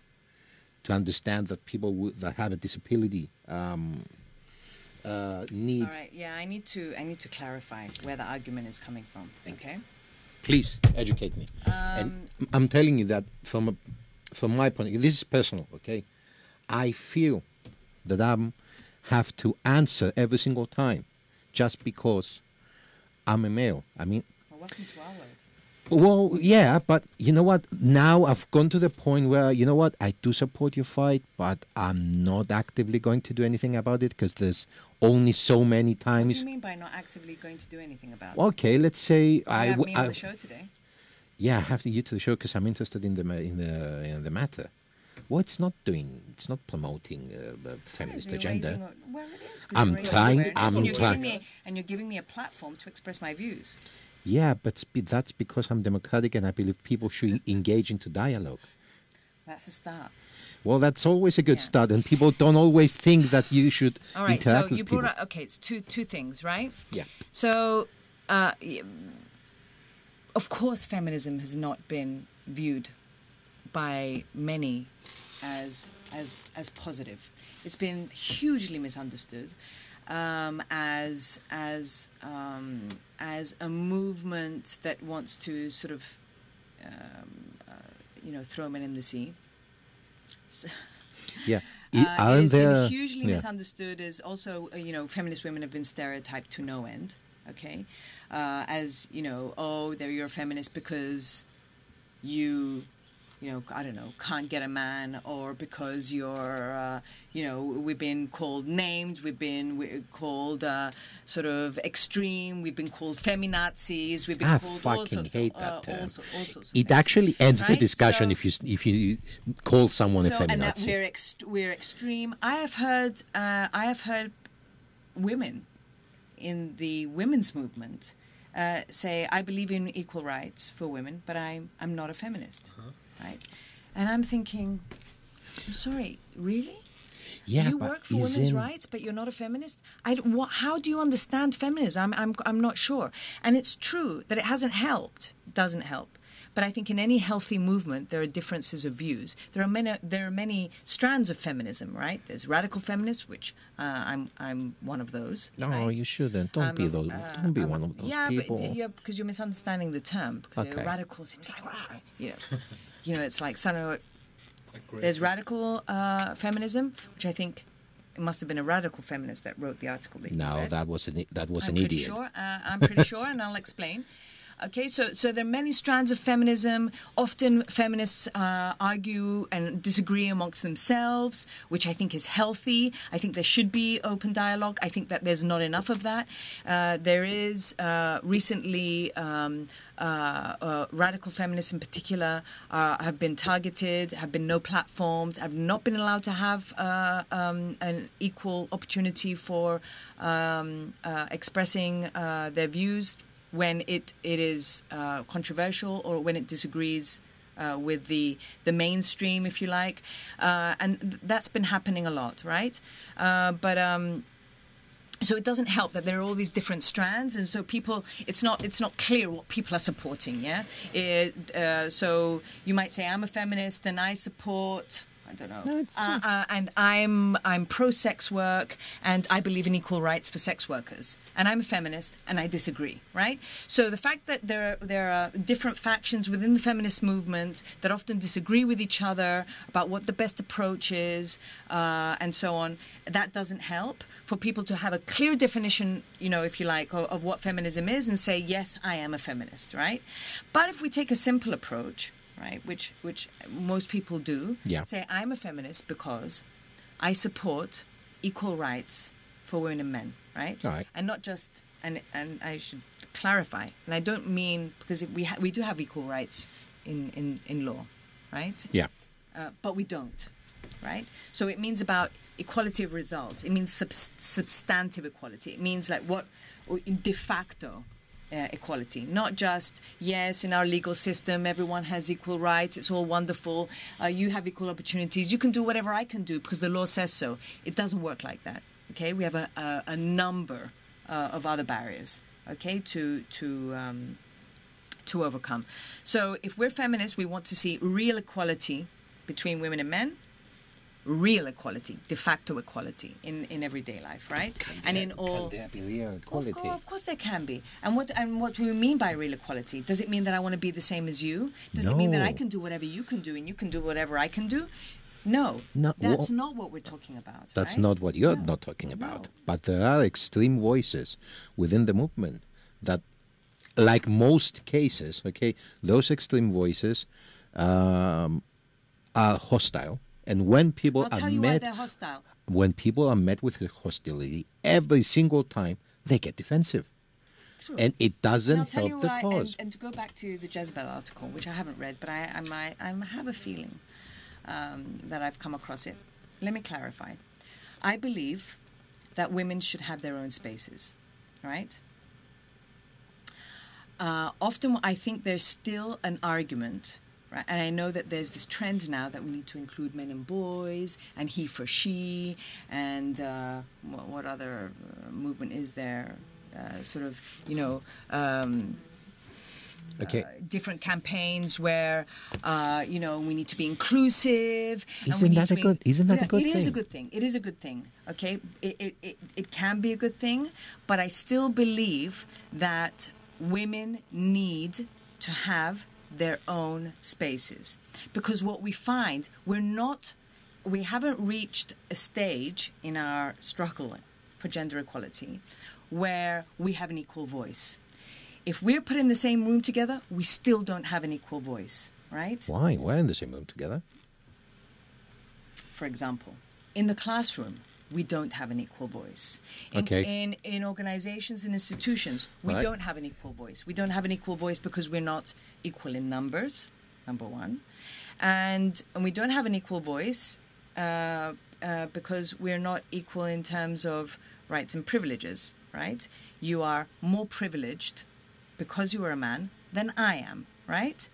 to understand that people that have a disability need. All right. Yeah, I need to clarify where the argument is coming from. Okay. Please educate me. And I'm telling you that from my point of view, this is personal. Okay, I feel that I have to answer every single time just because I'm a male. I mean. Well, welcome to our world. Well, yeah, but you know what? Now I've gone to the point where, you know what? I do support your fight, but I'm not actively going to do anything about it because there's only so many times. What do you mean by not actively going to do anything about it? Okay, let's say you have me on the show today. Yeah, I have you to the show because I'm interested in the matter. Well, it's not promoting feminist agenda. Well, it is. I'm trying. And you're giving me a platform to express my views. Yeah, but that's because I'm democratic and I believe people should engage into dialogue. That's a start. Well, that's always a good start, and people don't always think that you should All right, interact so with you people. brought up, okay, it's two things, right? Yeah. So, of course, feminism has not been viewed by many as positive. It's been hugely misunderstood as a movement that wants to sort of throw men in the sea. So, Yeah. it has been hugely misunderstood as also, feminist women have been stereotyped to no end, okay? As, you're a feminist because you I don't know, can't get a man, or because you're, we've been called names, we've been called sort of extreme, we've been called feminazis, we've been called all sorts hate of, that term. all sorts of It things, actually ends the right? discussion if you call someone a feminazi. And that we're extreme. I have heard women in the women's movement say, I believe in equal rights for women, but I'm not a feminist. Right? And I'm thinking, I'm sorry, really? Yeah, you work for women's rights, but you're not a feminist? How do you understand feminism? I'm not sure. And it's true that it hasn't helped. It doesn't help. But I think in any healthy movement, there are differences of views. There are many strands of feminism, right? There's radical feminists, which I'm one of those. No, right? You shouldn't. Don't be those. Don't be one of those people. Yeah, because you're misunderstanding the term. Because radical seems like, it's like there's radical feminism, which I think it must have been a radical feminist that wrote the article that you read. That was an I'm idiot. I'm pretty sure, and I'll explain. Okay, so there are many strands of feminism. Often feminists argue and disagree amongst themselves, which I think is healthy. I think there should be open dialogue. I think that there's not enough of that. There is recently radical feminists in particular have been targeted, have been no platformed, have not been allowed to have an equal opportunity for expressing their views when it is controversial or when it disagrees with the mainstream, if you like. And that's been happening a lot, right? So it doesn't help that there are all these different strands, and so people, it's not clear what people are supporting, yeah? So you might say, I'm a feminist and I support... I don't know. And I'm pro-sex work, and I believe in equal rights for sex workers. And I'm a feminist, and I disagree, right? So the fact that there are different factions within the feminist movement that often disagree with each other about what the best approach is, and so on, that doesn't help for people to have a clear definition, if you like, of what feminism is and say, yes, I am a feminist, right? But if we take a simple approach... right, which most people do, say, I'm a feminist because I support equal rights for women and men, right? All right. And not just, and I should clarify, and I don't mean, because we do have equal rights in law, right? Yeah. But we don't, right? So it means about equality of results. It means substantive equality. It means like what, de facto, equality, not just, yes, in our legal system, everyone has equal rights, it's all wonderful, you have equal opportunities, you can do whatever I can do because the law says so. It doesn't work like that, okay? We have a number of other barriers, okay, to overcome. So if we're feminists, we want to see real equality between women and men, real equality, de facto equality in everyday life, right? Can there be real equality? Of course there can be. And what do we mean by real equality? Does it mean that I want to be the same as you? Does it mean that I can do whatever you can do and you can do whatever I can do? No, that's not what we're talking about. That's not what you're not talking about. But there are extreme voices within the movement that, like most cases, okay, those extreme voices are hostile. And when people why they're hostile. When people are met with hostility, every single time they get defensive. True. And it doesn't help the cause. And to go back to the Jezebel article, which I haven't read, but I have a feeling that I've come across it. Let me clarify. I believe that women should have their own spaces, right? Often I think there's still an argument, right? And I know that there's this trend now that we need to include men and boys, and he for she, and what other movement is there? Sort of, different campaigns where, we need to be inclusive. Isn't that a good thing? It is a good thing. It is a good thing, okay? It can be a good thing, but I still believe that women need to have their own spaces. Because what we find, we haven't reached a stage in our struggle for gender equality where we have an equal voice. If we're put in the same room together, we still don't have an equal voice, right? Why? We're in the same room together. For example, in the classroom, we don't have an equal voice. In organizations and institutions, we don't have an equal voice. We don't have an equal voice because we're not equal in numbers, number one. And we don't have an equal voice because we're not equal in terms of rights and privileges, right? You are more privileged because you are a man than I am, right?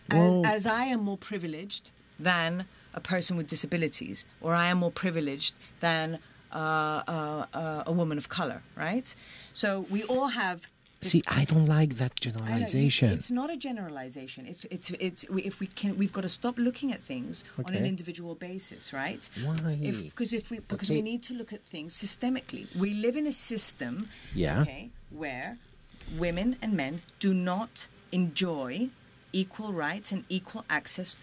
As I am more privileged than a person with disabilities, or I am more privileged than a woman of color, right? So we all have. See, I don't like that generalization. It's not a generalization. We've got to stop looking at things on an individual basis, right? Why? Because we need to look at things systemically. We live in a system, where women and men do not enjoy equal rights and equal access.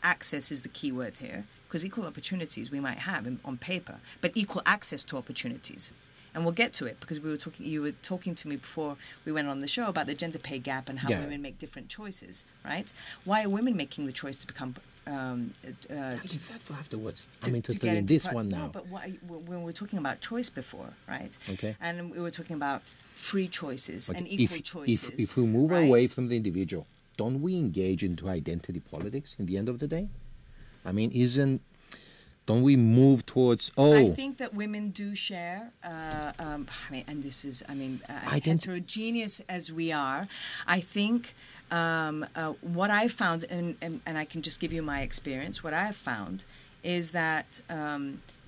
Access is the key word here, because equal opportunities we might have on paper, but equal access to opportunities. And we'll get to it because you were talking to me before we went on the show about the gender pay gap and how women make different choices, right? Why are women making the choice to become... Save that for afterwards. I'm interested in this one now. No, but when we were talking about choice before, right? Okay. And we were talking about free choices and equal choices. If we move away from the individual, don't we engage into identity politics in the end of the day? I mean, don't we move towards... I think that women do share, and this is, as heterogeneous as we are, I think what I found, and I can just give you my experience, what I have found is that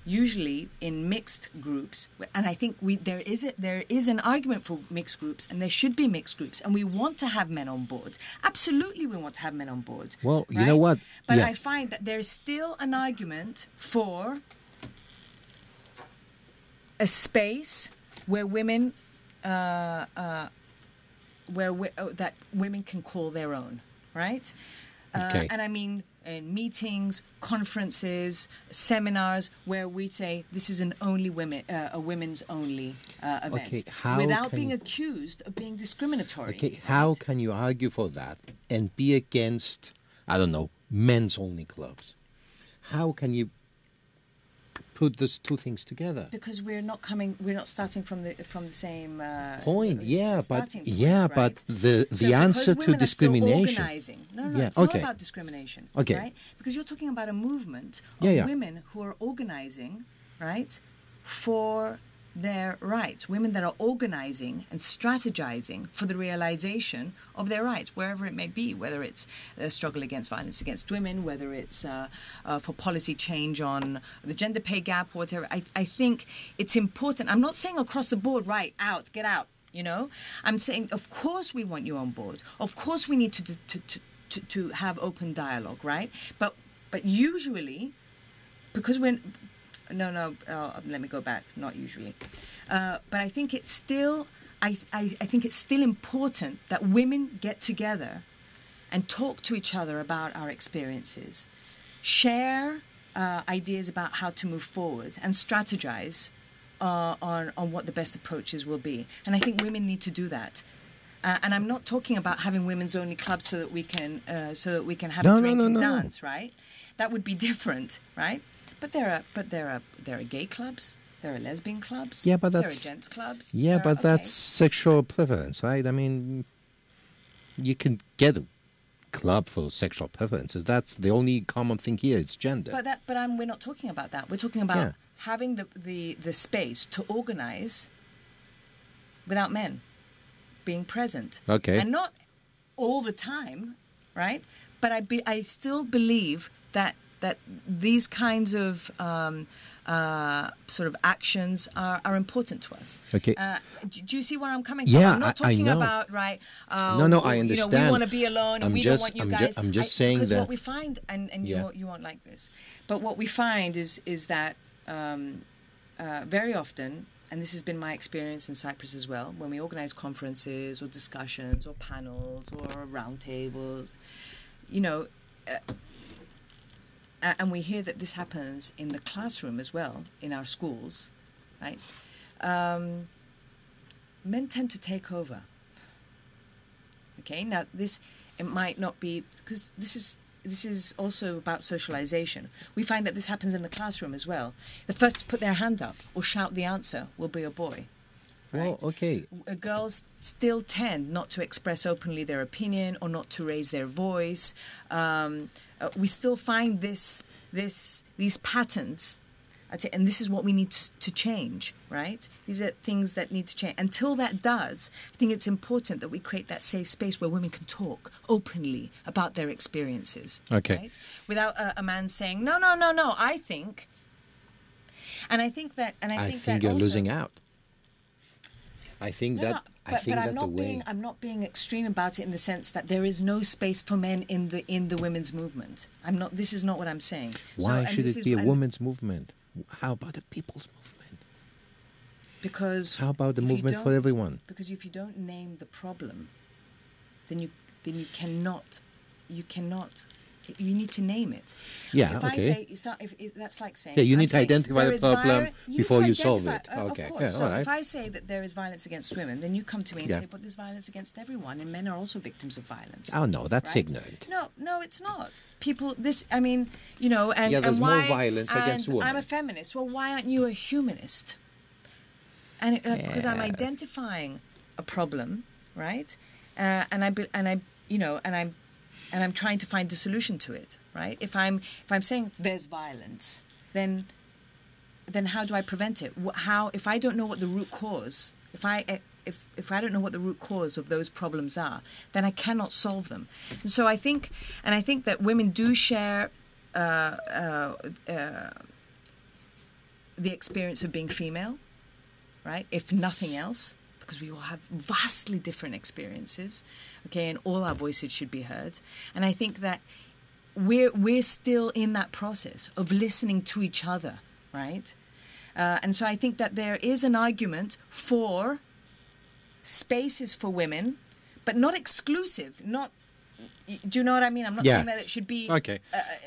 usually in mixed groups, and I think there is an argument for mixed groups, and there should be mixed groups, and we want to have men on board. Absolutely, we want to have men on board. Well, right? You know what? But I find that there is still an argument for a space where women, that women can call their own, right? And I mean, in meetings, conferences, seminars, where we say this is a women's only event, without being accused of being discriminatory. Okay, how can you argue for that and be against, I don't know, men's only clubs? How can you put those two things together? Because we're not starting from the same point. But right? the answer to discrimination. It's not about discrimination. Right? Because you're talking about a movement of women who are organizing, right, for their rights. Women that are organizing and strategizing for the realization of their rights, wherever it may be, whether it's a struggle against violence against women, whether it's for policy change on the gender pay gap, or whatever. I think it's important. I'm not saying across the board, right, out, get out, I'm saying, of course we want you on board. Of course we need to have open dialogue, right? But usually, because we're... let me go back. Not usually, but I think it's still. I think it's still important that women get together and talk to each other about our experiences, share ideas about how to move forward, and strategize on what the best approaches will be. And I think women need to do that. And I'm not talking about having women's only clubs so that we can have a drink and dance, right? That would be different, right? But there are gay clubs, there are lesbian clubs, there are gents clubs. Yeah, but that's sexual preference, right? I mean, you can get a club for sexual preferences. That's the only common thing here. It's gender. But we're not talking about that. We're talking about having the space to organize without men being present. Okay. And not all the time, right? But I still believe that these kinds of sort of actions are important to us. Okay. Do you see where I'm coming Yeah, from? I'm not talking about, right, No, I understand. we want to be alone and we don't want you guys. I'm just saying because that... what we find, and you won't like this, but what we find is that very often, and this has been my experience in Cyprus as well, when we organize conferences or discussions or panels or roundtables, and we hear that this happens in the classroom as well, in our schools, right? Men tend to take over. Okay, now it might not be, because this is also about socialization. We find that this happens in the classroom as well. The first to put their hand up or shout the answer will be a boy. Right? Well, okay. Girls still tend not to express openly their opinion or not to raise their voice. We still find these patterns, and this is what we need to change, right? These are things that need to change. Until that does, I think it's important that we create that safe space where women can talk openly about their experiences. Okay. Right? Without a man saying, no, I think. And I think that... I think you're losing out. I think that... But I'm not being extreme about it in the sense that there is no space for men in the women's movement. This is not what I'm saying. Why should it be a women's movement? How about a people's movement? Because how about the movement for everyone? Because if you don't name the problem, then you cannot. You need to name it. Yeah, if okay. That's like saying... Yeah, you need to identify the problem before you solve it. Okay. Of course. Yeah, so all right. if I say that there is violence against women, then you come to me and say, but there's violence against everyone, and men are also victims of violence. Oh, no, that's right? ignorant. No, it's not. And there's why, more violence against women. I'm a feminist. Well, why aren't you a humanist? And because I'm identifying a problem, right? And I'm trying to find a solution to it, right? If I'm saying there's violence, then how do I prevent it? If I don't know what the root cause, if I don't know what the root cause of those problems are, then I cannot solve them. And so I think that women do share the experience of being female, right? If nothing else, because we all have vastly different experiences, okay, and all our voices should be heard. And I think that we're still in that process of listening to each other, right? And so I think that there is an argument for spaces for women, but not exclusive. Do you know what I mean? I'm not saying that it should be... Okay.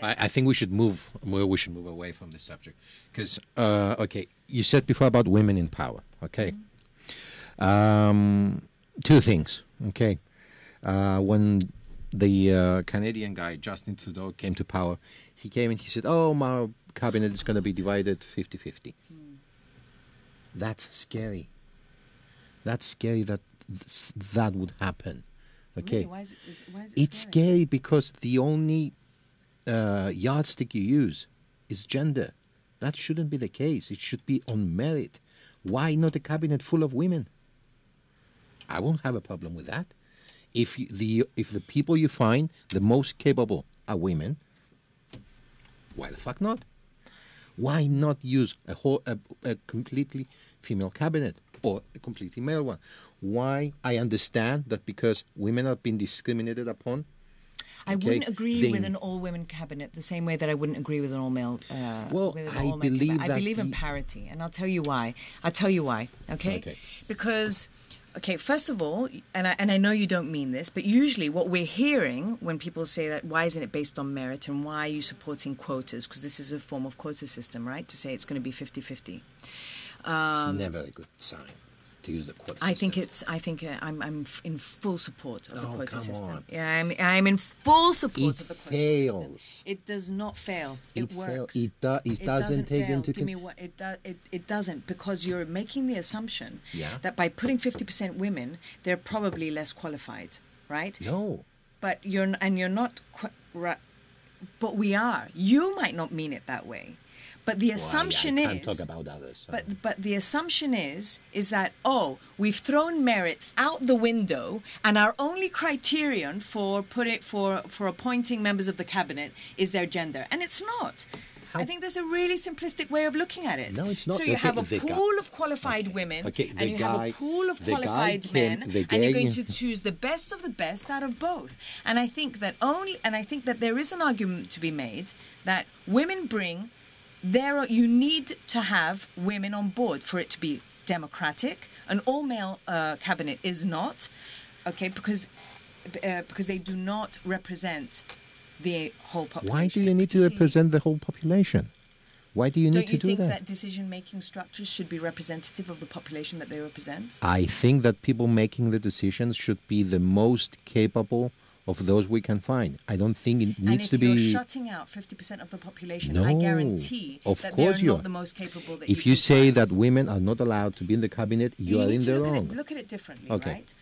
I think we should move away from this subject. Because, you said before about women in power, okay? Mm-hmm. Two things, okay. When the Canadian guy, Justin Trudeau, came to power, he came and he said, my cabinet is going to be divided 50-50. That's scary. That's scary that that would happen. Okay. Really? Why is it it's scary because the only yardstick you use is gender. That shouldn't be the case. It should be on merit. Why not a cabinet full of women? I won't have a problem with that. If the people you find the most capable are women, why the fuck not? Why not use a completely female cabinet or a completely male one? Why? I understand that because women have been discriminated upon. I wouldn't agree with an all-women cabinet the same way that I wouldn't agree with an all-male. I believe in parity, and I'll tell you why. Okay? Because. Okay, first of all, and I know you don't mean this, but usually what we're hearing when people say that, why isn't it based on merit and why are you supporting quotas? Because this is a form of quota system, right? To say it's going to be 50-50. It's never a good sign to use the quota system. I'm in full support of the quota system. On. Yeah, I'm in full support of the quota fails. system. It does not fail. It works. It doesn't take fail. into Give me what it doesn't, because you're making the assumption that by putting 50% women, they're probably less qualified, right? No. But you're not. But we are. You might not mean it that way. But the assumption I can't talk about others. So. But the assumption is that, we've thrown merit out the window, and our only criterion for appointing members of the cabinet is their gender, and it's not. I think there's a really simplistic way of looking at it. No, it's not. So you have a pool of qualified women, and you have a pool of qualified men, and you're going to choose the best of the best out of both. And I think that there is an argument to be made that women bring. You need to have women on board for it to be democratic. An all-male cabinet is not, because they do not represent the whole population. Why do you need to represent the whole population? Why do you need to do that? Don't you think that decision-making structures should be representative of the population that they represent? I think that people making the decisions should be the most capable of those we can find. I don't think it needs to be... And if you're shutting out 50% of the population, I guarantee that they're not the most capable that if you say that women are not allowed to be in the cabinet, you are in the wrong. Look at it differently, right?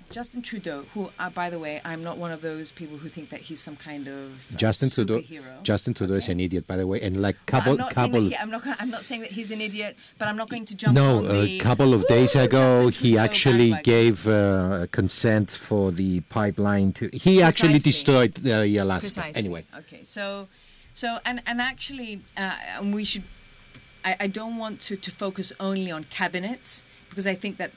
Justin Trudeau, who, by the way, I'm not one of those people who think that he's some kind of superhero. Justin Trudeau is an idiot, by the way, and like I'm not saying that he's an idiot, but I'm not going to jump on the... a couple of days ago, he actually gave consent for the pipeline to... He actually destroyed Alaska. Precisely. Anyway. Okay, so actually, we should... I don't want to focus only on cabinets, because I think that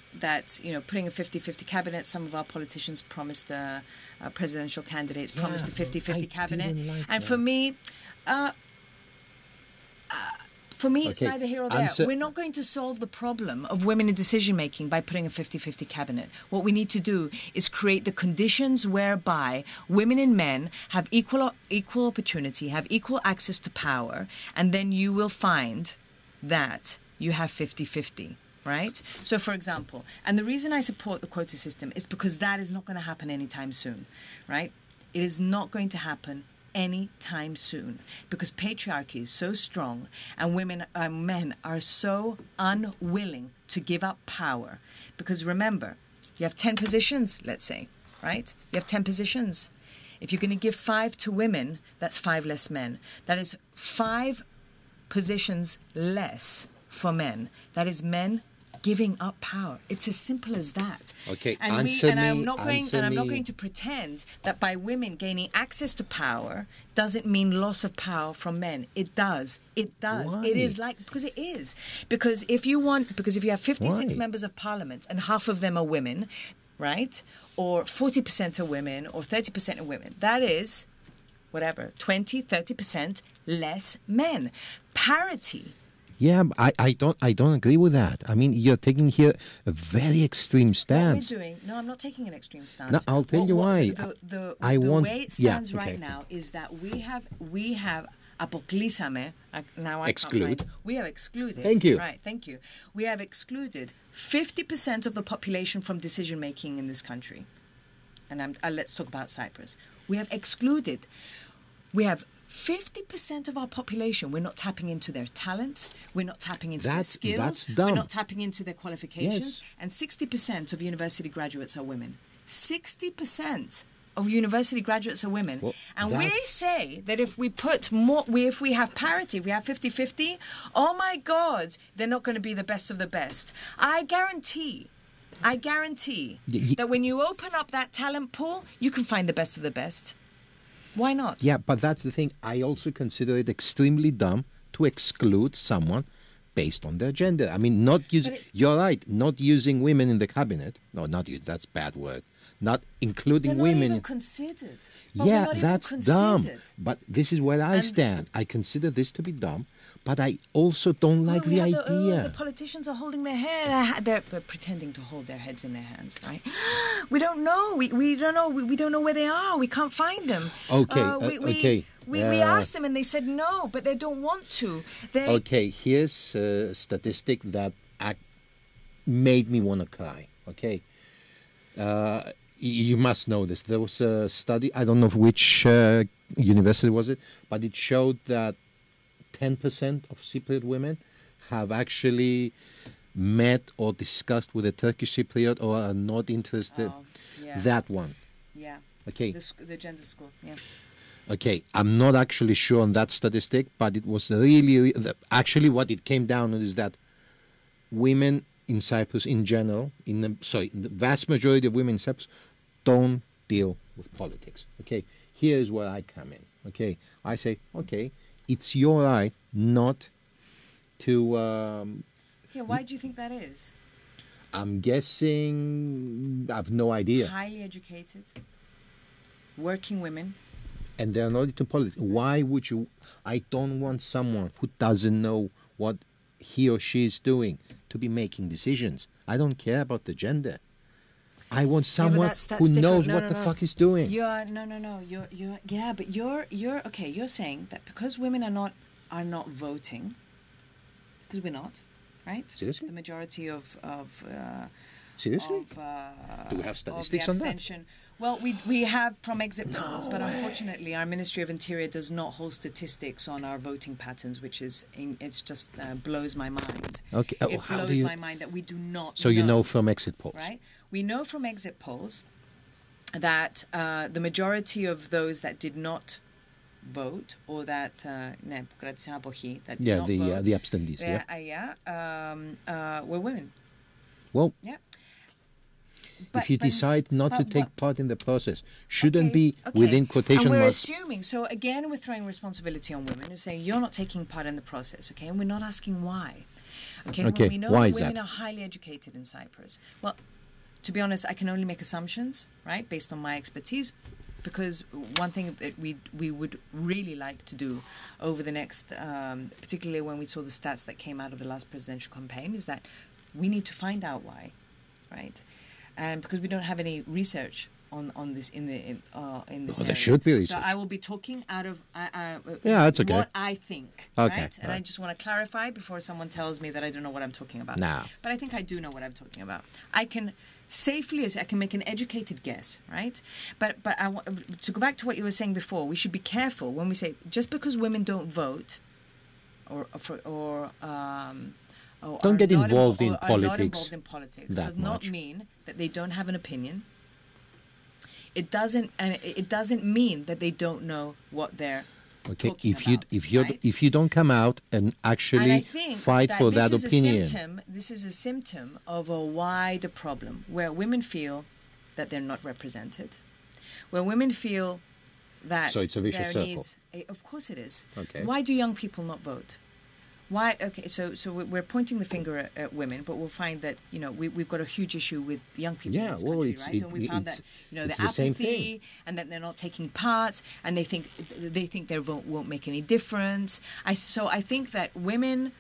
putting a 50-50 cabinet, some of our politicians promised presidential candidates promised a 50-50 cabinet, and for me, it's neither here or there. We're not going to solve the problem of women in decision making by putting a 50-50 cabinet. What we need to do is create the conditions whereby women and men have equal opportunity, have equal access to power, and then you will find that you have 50-50. Right? So, for example, and the reason I support the quota system is because that is not going to happen anytime soon, right? It is not going to happen anytime soon because patriarchy is so strong and men are so unwilling to give up power. Because remember, you have 10 positions, let's say, right? You have 10 positions. If you're going to give 5 to women, that's 5 less men. That is 5 positions less for men. That is men giving up power. It's as simple as that. Okay, I'm not going to pretend that by women gaining access to power doesn't mean loss of power from men. It does. It does. Why? It is because it is. Because if you have 56 members of parliament and half of them are women, right? Or 40% are women or 30% are women. That is 20-30% less men. Parity. Yeah, I don't agree with that. I mean, you're taking here a very extreme stance. No, I'm not taking an extreme stance. No, I'll tell you why. The way it stands right now is that we have αποκλείσαμε. Now exclude. We have excluded. Thank you. Right, thank you. We have excluded 50% of the population from decision making in this country. And let's talk about Cyprus. We have excluded. We have 50% of our population, we're not tapping into their talent, we're not tapping into their skills, that's dumb. We're not tapping into their qualifications, yes. And 60% of university graduates are women. 60% of university graduates are women. Well, and we say that if we put more, if we have parity, we have 50-50, oh my God, they're not going to be the best of the best. I guarantee that when you open up that talent pool, you can find the best of the best. Why not? Yeah, but that's the thing. I also consider it extremely dumb to exclude someone based on their gender. I mean, you're right, not using women in the cabinet. No, not use, that's bad word. Not including women. They're not even considered. Yeah, that's dumb. But this is where I stand. I consider this to be dumb, but I also don't like the idea. The politicians are holding their head. They're pretending to hold their heads in their hands, right? We don't know. We don't know. We don't know where they are. We can't find them. Okay. We asked them and they said no, but they don't want to. Okay, here's a statistic that made me want to cry. Okay. You must know this. There was a study, I don't know which university was it, but it showed that 10% of Cypriot women have actually met or discussed with a Turkish Cypriot or are not interested. Oh, yeah. That one. Yeah. Okay. The gender school, yeah. Okay, I'm not actually sure on that statistic, but it was really actually what it came down to is that women in Cyprus in general, the vast majority of women in Cyprus don't deal with politics. Okay, here is where I come in. Okay, I say, okay, it's your right not to... why do you think that is? I'm guessing, I have no idea. Highly educated, working women. And they're not into politics. Why would you... I don't want someone who doesn't know what he or she is doing to be making decisions. I don't care about the gender. I want someone who knows what the fuck he's doing. You're saying that because women are not voting, because we're not, right? Seriously? The majority of Seriously? Do we have statistics on that? Well, we have from exit polls, but unfortunately our Ministry of Interior does not hold statistics on our voting patterns, which is, it's just blows my mind. Okay. It blows my mind that we do not So you know from exit polls? Right? We know from exit polls that the majority of those that did not vote, or that that did not vote, the abstentees, were women. Well, yeah. If you decide not to take part in the process, shouldn't be within quotation marks. And we're marks. assuming, so again, we're throwing responsibility on women. We're saying you're not taking part in the process, okay? And we're not asking why. Okay, well, we know why that women are highly educated in Cyprus. Well, to be honest, I can only make assumptions, right, based on my expertise, because one thing that we would really like to do over the next, particularly when we saw the stats that came out of the last presidential campaign, is that we need to find out why, right? And because we don't have any research on this in this area. There should be research. So I will be talking out of that's okay. what I think, okay, right? And I just want to clarify before someone tells me that I don't know what I'm talking about. No. But I think I do know what I'm talking about. I can make an educated guess, right? But I want to go back to what you were saying before. We should be careful when we say just because women don't vote or don't get involved in politics. politics. Not involved in politics does not mean that they don't have an opinion. It doesn't mean that they don't know what they're talking about. If you don't come out and actually fight for that opinion, this is a symptom of a wider problem where women feel that they're not represented, where women feel that so it's a vicious circle. Of course it is. Okay. Why do young people not vote? Why? Okay, so we're pointing the finger at women, but we'll find that we've got a huge issue with young people in this country, right? And we found that the apathy and that they're not taking part, and they think their vote won't make any difference. I think that women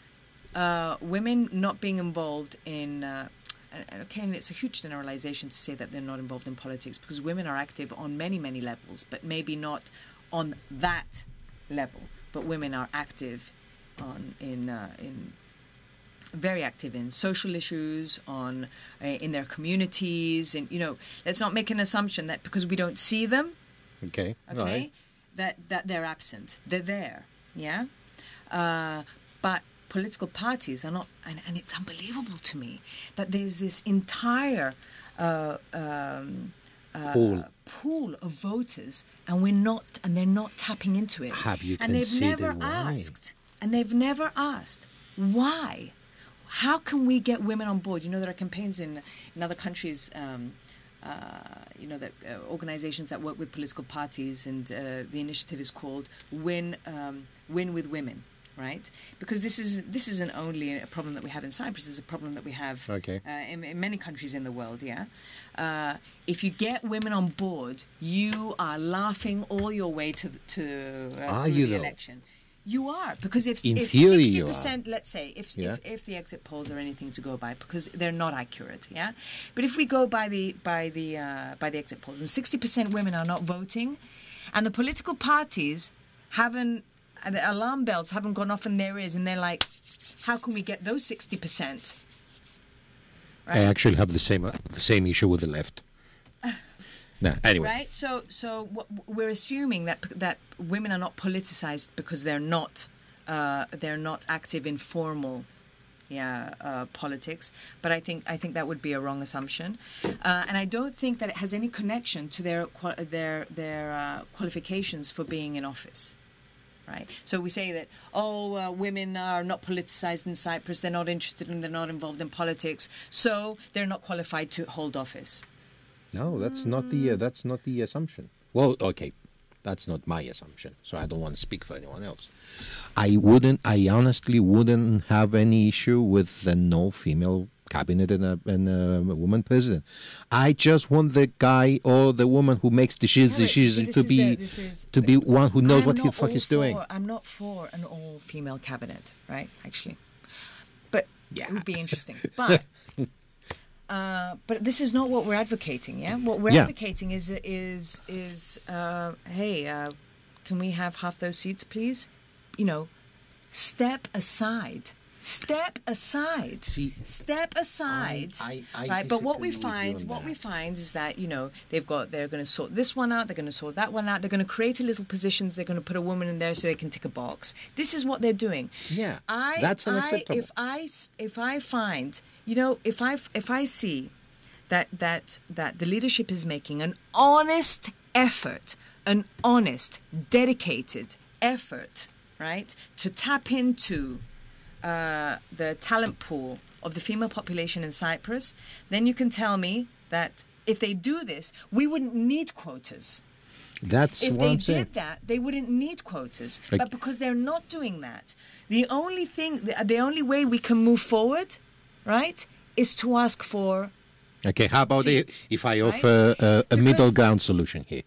not being involved in and it's a huge generalization to say that they're not involved in politics, because women are active on many levels, but maybe not on that level. But women are active very active in social issues, in their communities, and let's not make an assumption that because we don't see them, right, that they're absent. They're there, yeah. But political parties are not, and it's unbelievable to me that there's this entire pool of voters, and they're not tapping into it. Have you and they've considered never why? They've never asked why. How can we get women on board? There are campaigns in other countries, that organizations that work with political parties, and the initiative is called Win with Women, right? Because this isn't only a problem that we have in Cyprus; it's a problem that we have in many countries in the world. Yeah, if you get women on board, you are laughing all your way to the election. You are, because if 60%, let's say, if the exit polls are anything to go by, because they're not accurate, yeah. But if we go by the exit polls, and 60% women are not voting, and the political parties the alarm bells haven't gone off in their ears, and they're like, how can we get those 60%? Right? I actually have the same issue with the left. No, anyway. Right, so we're assuming that women are not politicized because they're not active in formal politics, but I think that would be a wrong assumption, and I don't think that it has any connection to their qualifications for being in office. Right. So we say that women are not politicized in Cyprus. They're not interested and they're not involved in politics, so they're not qualified to hold office. No, that's not the assumption. Well, okay, that's not my assumption. So I don't want to speak for anyone else. I honestly wouldn't have any issue with the no female cabinet and a woman president. I just want the guy or the woman who makes decisions to be one who knows what the fuck he's doing. I'm not for an all-female cabinet, right? Actually, but it would be interesting. But this is not what we're advocating. Yeah, what we're advocating is hey, can we have half those seats, please? You know, step aside. Step aside. Right. But what we find is that, you know, they're going to sort this one out. They're going to sort that one out. They're going to create a little positions. They're going to put a woman in there so they can tick a box. This is what they're doing. Yeah. That's unacceptable. If I find, you know, if I see that the leadership is making an honest effort, an honest, dedicated effort, right, to tap into the talent pool of the female population in Cyprus, then you can tell me that if they do this, we wouldn't need quotas. If they did that, they wouldn't need quotas. But because they're not doing that, the only way we can move forward, right, is to ask for Okay, how about seats, if I offer a middle ground solution here?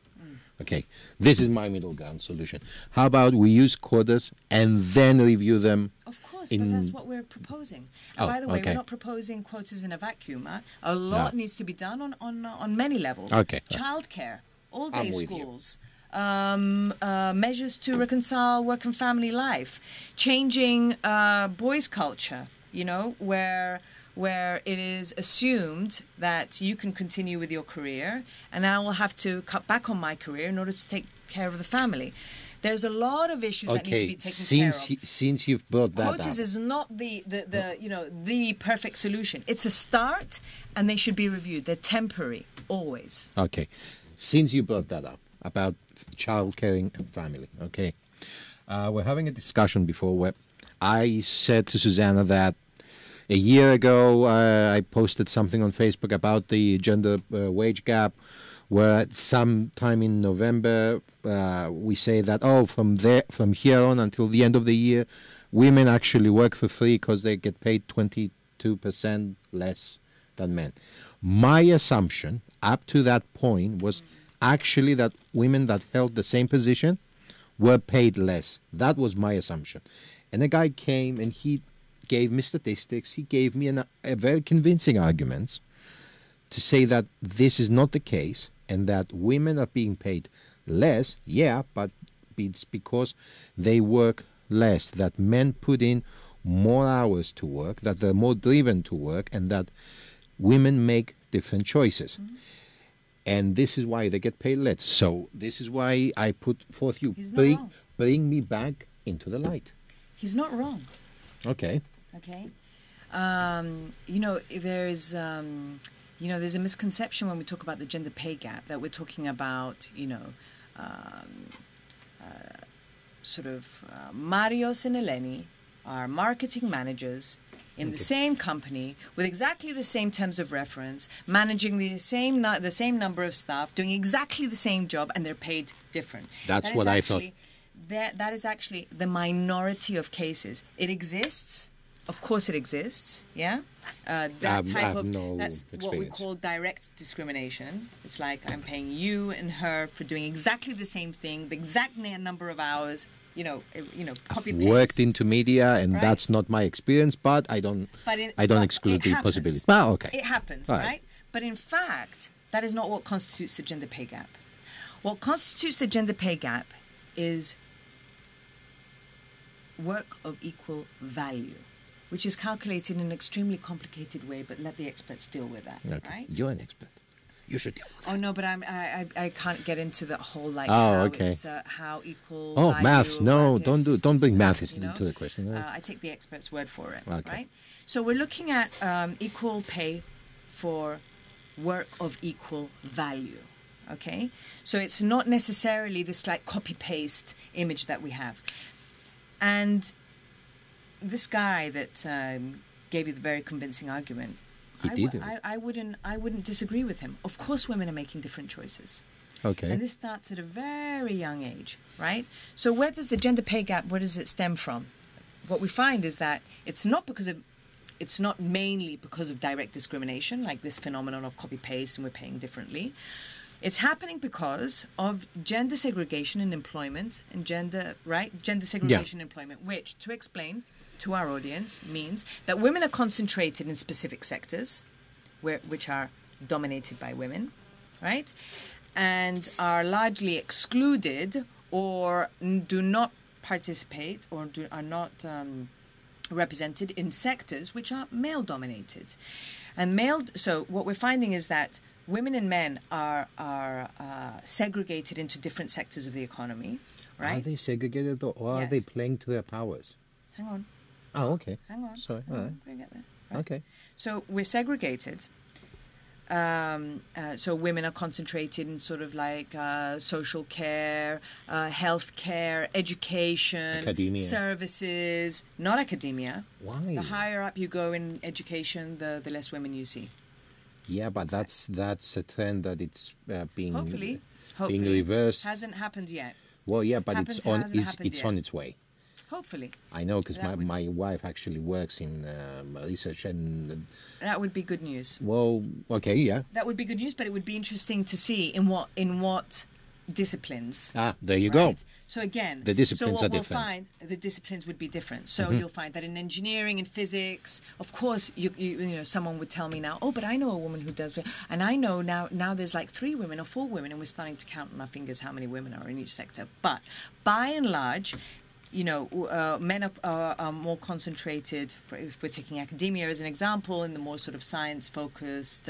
Okay, this is my middle ground solution. How about we use quotas and then review them? Of course, but that's what we're proposing. And by the way, we're not proposing quotas in a vacuum. A lot needs to be done on many levels. Okay. Childcare, all-day schools, measures to reconcile work and family life, changing boys' culture, you know, where it is assumed that you can continue with your career and I will have to cut back on my career in order to take care of the family. There's a lot of issues that need to be taken care of. Since you've brought that Quotas up. is not the perfect solution. It's a start and they should be reviewed. They're temporary, always. Okay. Since you brought that up, about child caring and family, okay. We're having a discussion before where I said to Susanna that a year ago, I posted something on Facebook about the gender wage gap, where sometime in November we say that from here on until the end of the year, women actually work for free because they get paid 22% less than men. My assumption up to that point was actually that women that held the same position were paid less. That was my assumption. And a guy came and he gave me statistics. He gave me a very convincing arguments to say that this is not the case and that women are being paid less, but it's because they work less, that men put in more hours to work, that they're more driven to work, and that women make different choices. Mm-hmm. And this is why they get paid less. So this is why I put forth you. Bring me back into the light. He's not wrong. Okay. Okay, there's a misconception when we talk about the gender pay gap that we're talking about, Marios and Eleni are marketing managers in the same company with exactly the same terms of reference, managing the same number of staff, doing exactly the same job, and they're paid different. That's what I thought. That is actually the minority of cases. It exists. Of course it exists, yeah? That's what we call direct discrimination. It's like I'm paying you and her for doing exactly the same thing, the exact number of hours, copy paste. Worked into media, and that's not my experience, but I don't exclude the possibility. Well, okay. It happens, right? But in fact, that is not what constitutes the gender pay gap. What constitutes the gender pay gap is work of equal value, which is calculated in an extremely complicated way, but let the experts deal with that, right? You're an expert. You should deal with that. Oh no, but I can't get into the whole how equal. Oh, value maths. No, markets, don't bring math you know? into the question. No. I take the expert's word for it. Okay. Right. So we're looking at equal pay for work of equal value. Okay. So it's not necessarily this like copy-paste image that we have. And this guy that gave you the very convincing argument, I wouldn't disagree with him. Of course, women are making different choices. Okay. And this starts at a very young age, right? So where does the gender pay gap, where does it stem from? What we find is that it's not mainly because of direct discrimination, like this phenomenon of copy-paste and we're paying differently. It's happening because of gender segregation in employment and gender segregation in employment, which, to explain to our audience, means that women are concentrated in specific sectors, which are dominated by women, right? And are largely excluded or do not participate or are not represented in sectors which are male-dominated. So what we're finding is that women and men are segregated into different sectors of the economy, right? Are they segregated or are they playing to their powers? Hang on. Oh, okay. Hang on. Sorry. We're going to get there. Right? Okay. So we're segregated. So women are concentrated in sort of like social care, health care, education, academia. Services, not academia. Why? The higher up you go in education, the less women you see. Yeah, but that's a trend that it's being Hopefully reversed. Hasn't happened yet. Well, yeah, but it's on its way. Hopefully. I know because my wife actually works in research and... That would be good news. Well, okay, yeah. That would be good news, but it would be interesting to see in what disciplines. There you go. So again, the disciplines are different. So what we'll find, the disciplines would be different. So you'll find that in engineering and physics, of course, you know, someone would tell me now, oh, but I know a woman who does, and I know now there's like 3 women or 4 women, and we're starting to count on our fingers how many women are in each sector. But by and large, you know, men are more concentrated, if we're taking academia as an example, in the more sort of science-focused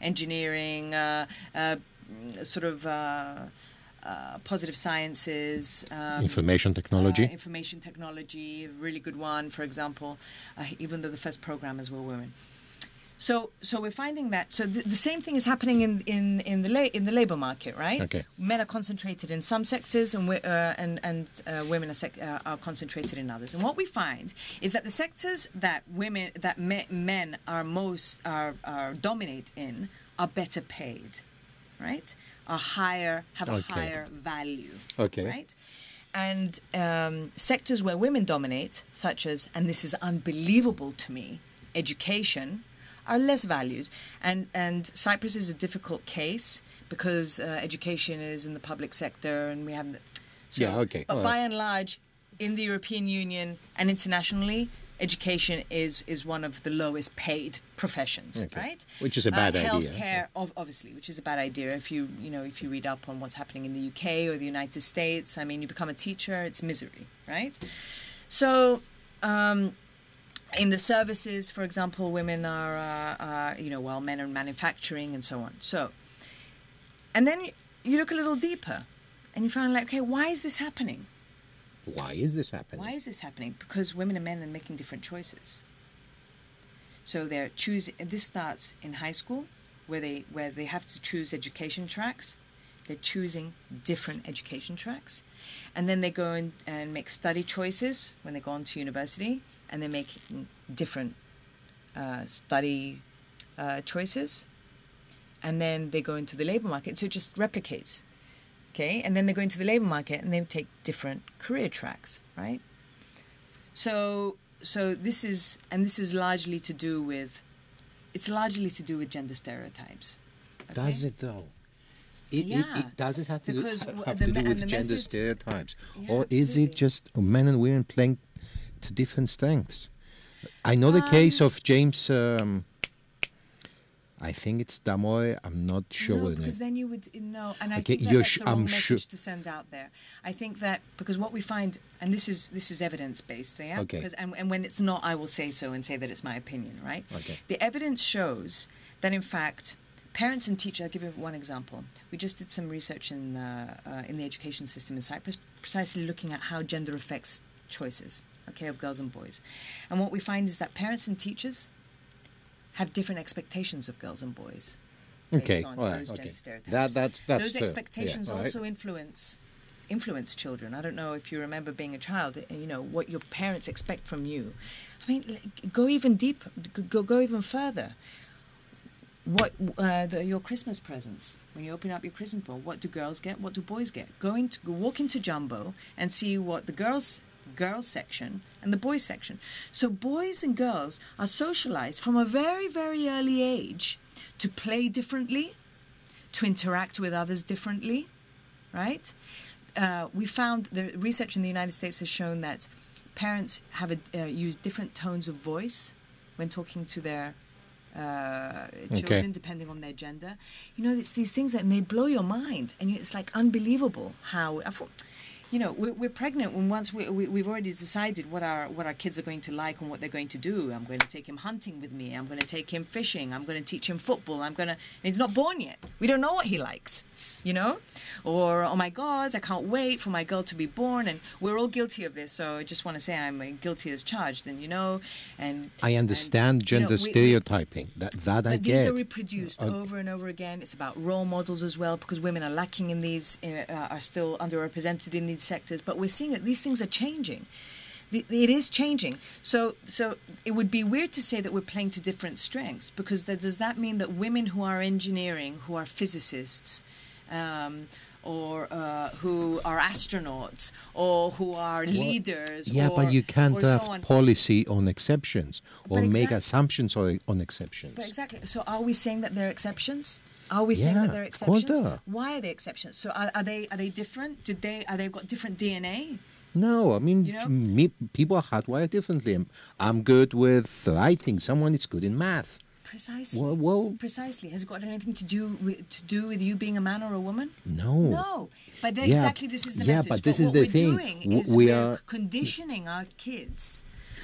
engineering, positive sciences. Information technology. Information technology, a really good one, for example, even though the first programmers were women. So we're finding that. So the same thing is happening in the labor market, right? Okay. Men are concentrated in some sectors, and women are concentrated in others. And what we find is that the sectors that men are dominate in are better paid, right? Have a higher value, right? And sectors where women dominate, such as, and this is unbelievable to me, education, are less values. And Cyprus is a difficult case because education is in the public sector and we have... But by and large, in the European Union and internationally, education is one of the lowest paid professions, right? Which is a bad idea. Healthcare, obviously, which is a bad idea. If you read up on what's happening in the UK or the United States, I mean, you become a teacher, it's misery, right? So... in the services, for example, women are, while men are in manufacturing and so on. So, and then you look a little deeper and you find like, okay, why is this happening? Why is this happening? Why is this happening? Because women and men are making different choices. So they're choosing. This starts in high school, where they have to choose education tracks. They're choosing different education tracks, and then they go in and make study choices when they go on to university. And they make different study choices. And then they go into the labor market. So it just replicates. Okay? And then they go into the labor market and they take different career tracks, right? So this is largely to do with... It's largely to do with gender stereotypes. Okay? Does it, though? Does it have to do with gender stereotypes? Yeah, or absolutely. Is it just men and women playing to different strengths? I know the case of James, I think it's Damoy, I'm not sure. No, because then you would know, and I Okay, think that's the wrong I'm message to send out there. I think that because what we find, and this is evidence based, yeah. Okay. Because and when it's not, I will say so and say that it's my opinion, right? Okay. The evidence shows that in fact, parents and teachers, I'll give you one example. We just did some research in the education system in Cyprus, precisely looking at how gender affects choices, okay, of girls and boys. And what we find is that parents and teachers have different expectations of girls and boys. Okay, based on all right, those okay. gender stereotypes. That's those fair. expectations Yeah, all right. also influence children. I don't know if you remember being a child, what your parents expect from you. I mean, go even deeper, go even further. What your Christmas presents, when you open up your Christmas ball, what do girls get? What do boys get? Walk into Jumbo and see what the girls section and the boys section. So boys and girls are socialized from a very, very early age to play differently, to interact with others differently, right? We found the research in the United States has shown that parents have use different tones of voice when talking to their children, depending on their gender. It's these things and they blow your mind, and it's like unbelievable how. We're pregnant when once we've already decided what our kids are going to like and what they're going to do. I'm going to take him hunting with me. I'm going to take him fishing. I'm going to teach him football. And he's not born yet. We don't know what he likes, Or, oh my God, I can't wait for my girl to be born. And we're all guilty of this. So I just want to say I'm guilty as charged. And, and I understand gender stereotyping. That I get. These are reproduced over and over again. It's about role models as well, because women are lacking in these, are still underrepresented in these sectors. But we're seeing that these things are changing. It is changing. So it would be weird to say that we're playing to different strengths, because does that mean that women who are engineering, who are physicists, or who are astronauts, or who are leaders? Yeah, but you can't draft policy on exceptions or make assumptions on exceptions. But exactly. So are we saying that they're exceptions? Are we saying that they're exceptions? Why are they exceptions? So are they different? Are they got different DNA? No, I mean, people are hardwired differently. I'm good with writing. Someone is good in math. Precisely. Well, precisely. Has it got anything to do with you being a man or a woman? No. No. But exactly this is the message. Yeah, but this is the thing. What we're doing is we're conditioning our kids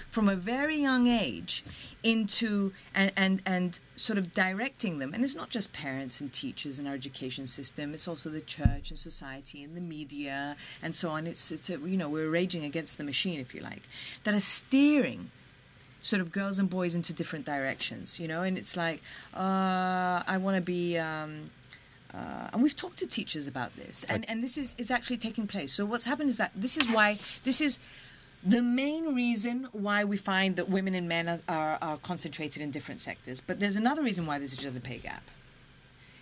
from a very young age into and sort of directing them. And it's not just parents and teachers in our education system. It's also the church and society and the media and so on. We're raging against the machine, if you like, that are steering sort of girls and boys into different directions, and it's like, I want to be, and we've talked to teachers about this, and this is actually taking place. So what's happened is that this is the main reason why we find that women and men are concentrated in different sectors. But there's another reason why there's a gender pay gap.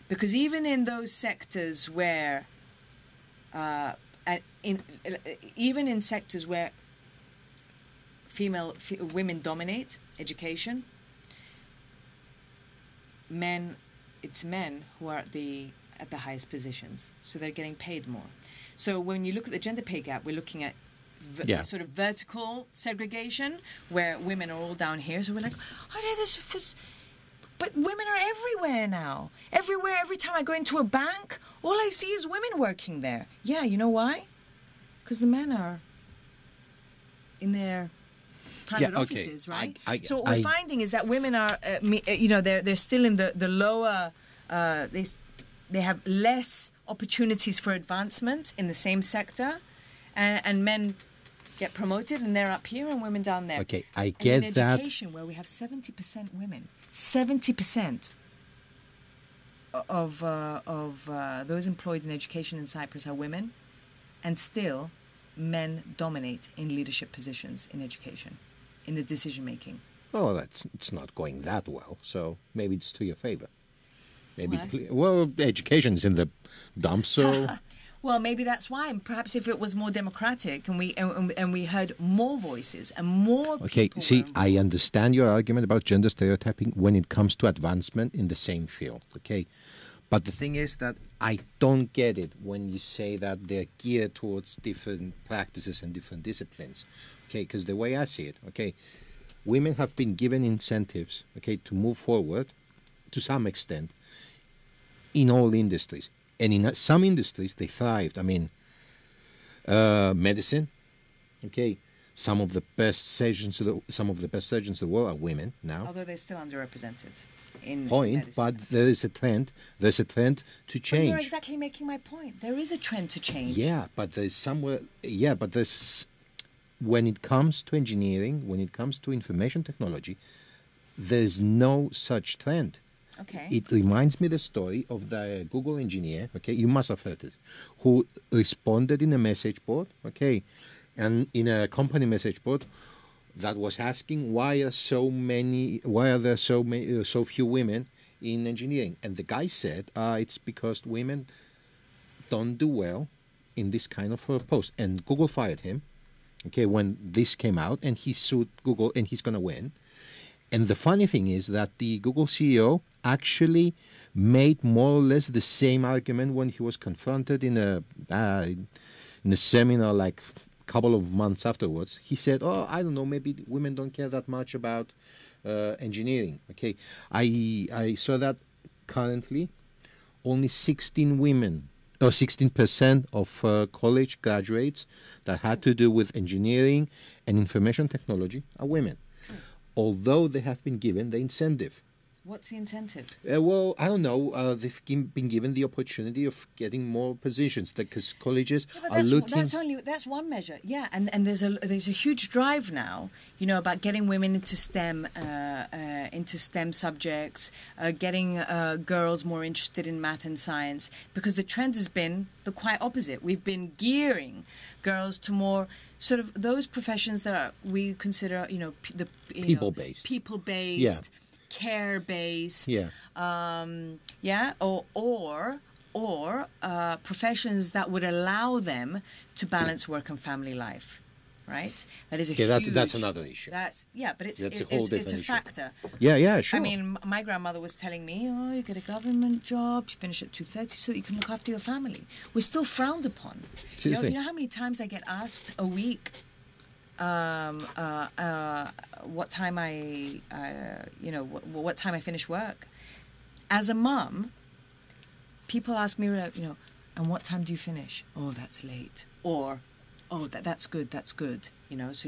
Because even in those sectors where, even in sectors where women dominate education, it's men who are at the highest positions, so they're getting paid more. So when you look at the gender pay gap, we're looking at sort of vertical segregation, where women are all down here. So we're like, but women are everywhere now. Everywhere, every time I go into a bank, all I see is women working there. Yeah, you know why? Because the men are in their private offices, right? So what we're finding is that women are, they're still in the lower. They have less opportunities for advancement in the same sector, and men get promoted, and they're up here, and women down there. Okay, I get in that. Education, where we have 70% women, 70% of those employed in education in Cyprus are women, and still men dominate in leadership positions in education, in the decision making. Oh, it's not going that well. So maybe it's to your favor. Maybe Why? Education is in the dumps, so. Well, maybe that's why. And perhaps if it was more democratic and we heard more voices and more people. Okay, see, I understand your argument about gender stereotyping when it comes to advancement in the same field. Okay, but the thing is that I don't get it when you say that they're geared towards different practices and different disciplines. Okay, because the way I see it, okay, women have been given incentives, okay, to move forward to some extent in all industries. And in some industries, they thrived. I mean, medicine, okay, some of the best surgeons in the world are women now. Although they're still underrepresented in Point, medicine. but there is a trend. There's a trend to change. Well, you're exactly making my point. There is a trend to change. Yeah, but there's somewhere. Yeah, but there's when it comes to engineering, when it comes to information technology, there's no such trend. Okay. It reminds me the story of the Google engineer, okay, you must have heard it, who responded in a message board, okay, and in a company message board that was asking why are there so few women in engineering, and the guy said it's because women don't do well in this kind of post, and Google fired him, okay, when this came out, and he sued Google, and he's going to win. And the funny thing is that the Google CEO actually made more or less the same argument when he was confronted in a seminar like a couple of months afterwards. He said, "Oh, I don't know, maybe women don't care that much about engineering." Okay, I saw that currently only 16% of college graduates that had to do with engineering and information technology are women. Although they have been given the incentive. What's the incentive? Well, I don't know. They've been given the opportunity of getting more positions because colleges are looking. That's one measure. Yeah, and there's a huge drive now, about getting women into STEM subjects, getting girls more interested in math and science, because the trend has been the quite opposite. We've been gearing girls to more sort of those professions that we consider, people-based. Yeah. Care-based, or professions that would allow them to balance work and family life, right? That is a huge. That's another issue. But it's a issue. factor. Yeah, sure. I mean, my grandmother was telling me, "Oh, you get a government job, you finish at 2:30, so that you can look after your family." We're still frowned upon. You know how many times I get asked a week. What time what time I finish work. As a mum, people ask me, and what time do you finish? Oh, that's late. Or, oh, that's good. So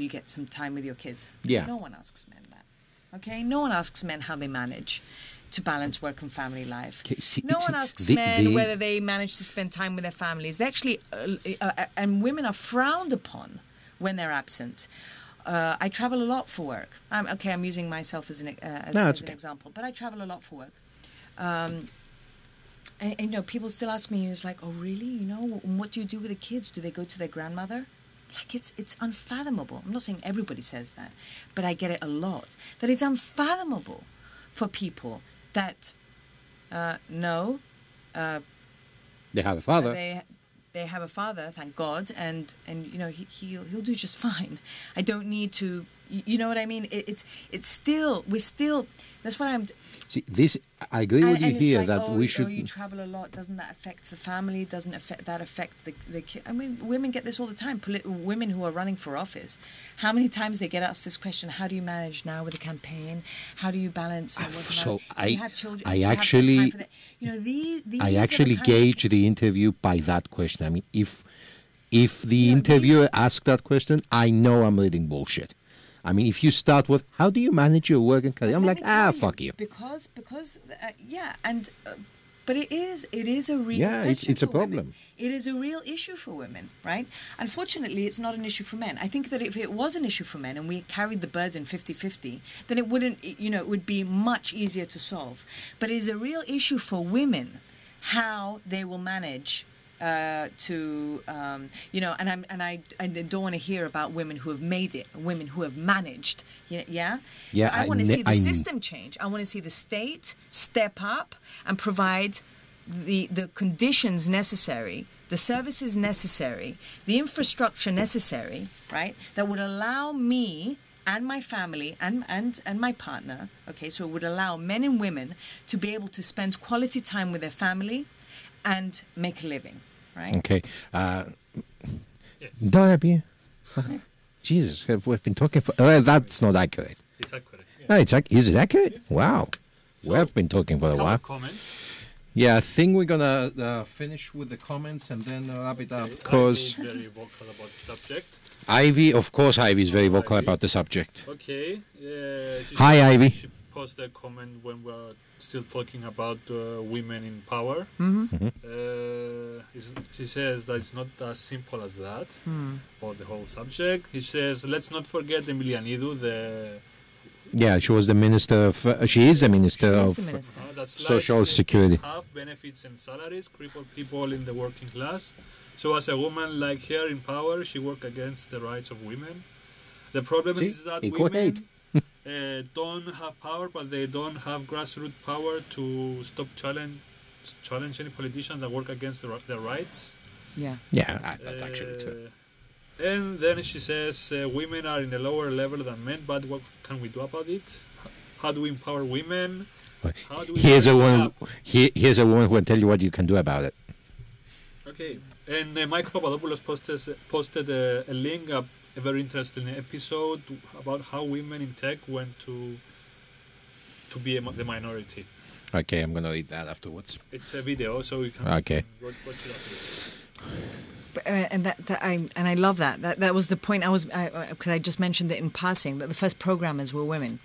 you get some time with your kids. Yeah. No one asks men that. Okay? No one asks men how they manage to balance work and family life. No one asks men whether they manage to spend time with their families. They actually, and women are frowned upon when they're absent. I travel a lot for work. I'm using myself as an example, but I travel a lot for work. And people still ask me, it's like, oh, really? What do you do with the kids? Do they go to their grandmother? Like, it's unfathomable. I'm not saying everybody says that, but I get it a lot. That it's unfathomable for people that, they have a father. They have a father, thank God, and he'll do just fine. I don't need to, you know what I mean? We're still. That's what I'm. See, this I agree with you here that we should. Oh, you travel a lot. Doesn't that affect the family? Doesn't affect the kid? I mean, women get this all the time. Women who are running for office, how many times they get asked this question? How do you manage now with the campaign? How do you balance? Do you have children? I actually these gauge the interview by that question. I mean, if the interviewer asks that question, I know I'm reading bullshit. I mean, if you start with, how do you manage your work and career? I'm like, fuck you. Because but it is a real it's a problem. Women. It is a real issue for women, right? Unfortunately, it's not an issue for men. I think that if it was an issue for men and we carried the burden 50-50, then it wouldn't, it would be much easier to solve. But it is a real issue for women how they will manage and I don't want to hear about women who have made it, women who have managed. Yeah. I want to see the system change. I want to see the state step up and provide the conditions necessary, the services necessary, the infrastructure necessary, right? That would allow me and my family and my partner. Okay, so it would allow men and women to be able to spend quality time with their family and make a living, right? Okay. Yes. Jesus, we've been talking for... that's not accurate. It's accurate. Yeah. No, is it accurate? Yes. Wow. So, we've been talking for a while. Comments. Yeah, I think we're gonna finish with the comments and then wrap it up. Because Ivy is very vocal about the subject. Ivy, of course, Ivy is very vocal about the subject. Okay. Hi, Ivy. She posted a comment when we were still talking about women in power. She says that it's not as simple as that, or the whole subject. He says, let's not forget Emilianidou, Yeah, she was the minister of. She is the minister of Social Security. Have benefits and salaries, cripple people in the working class. So, as a woman like her in power, she worked against the rights of women. The problem is that women don't have power, but they don't have grassroots power to stop challenge any politician that work against their rights. Yeah, that's actually true. And then she says women are in a lower level than men, but what can we do about it? How do we empower women? Here's a woman who will tell you what you can do about it. Okay, and Michael Papadopoulos posted a link, a very interesting episode about how women in tech went to be the minority. Okay, I'm going to read that afterwards. It's a video, so you can watch it afterwards. And I love that. That was the point because I just mentioned it in passing, that the first programmers were women,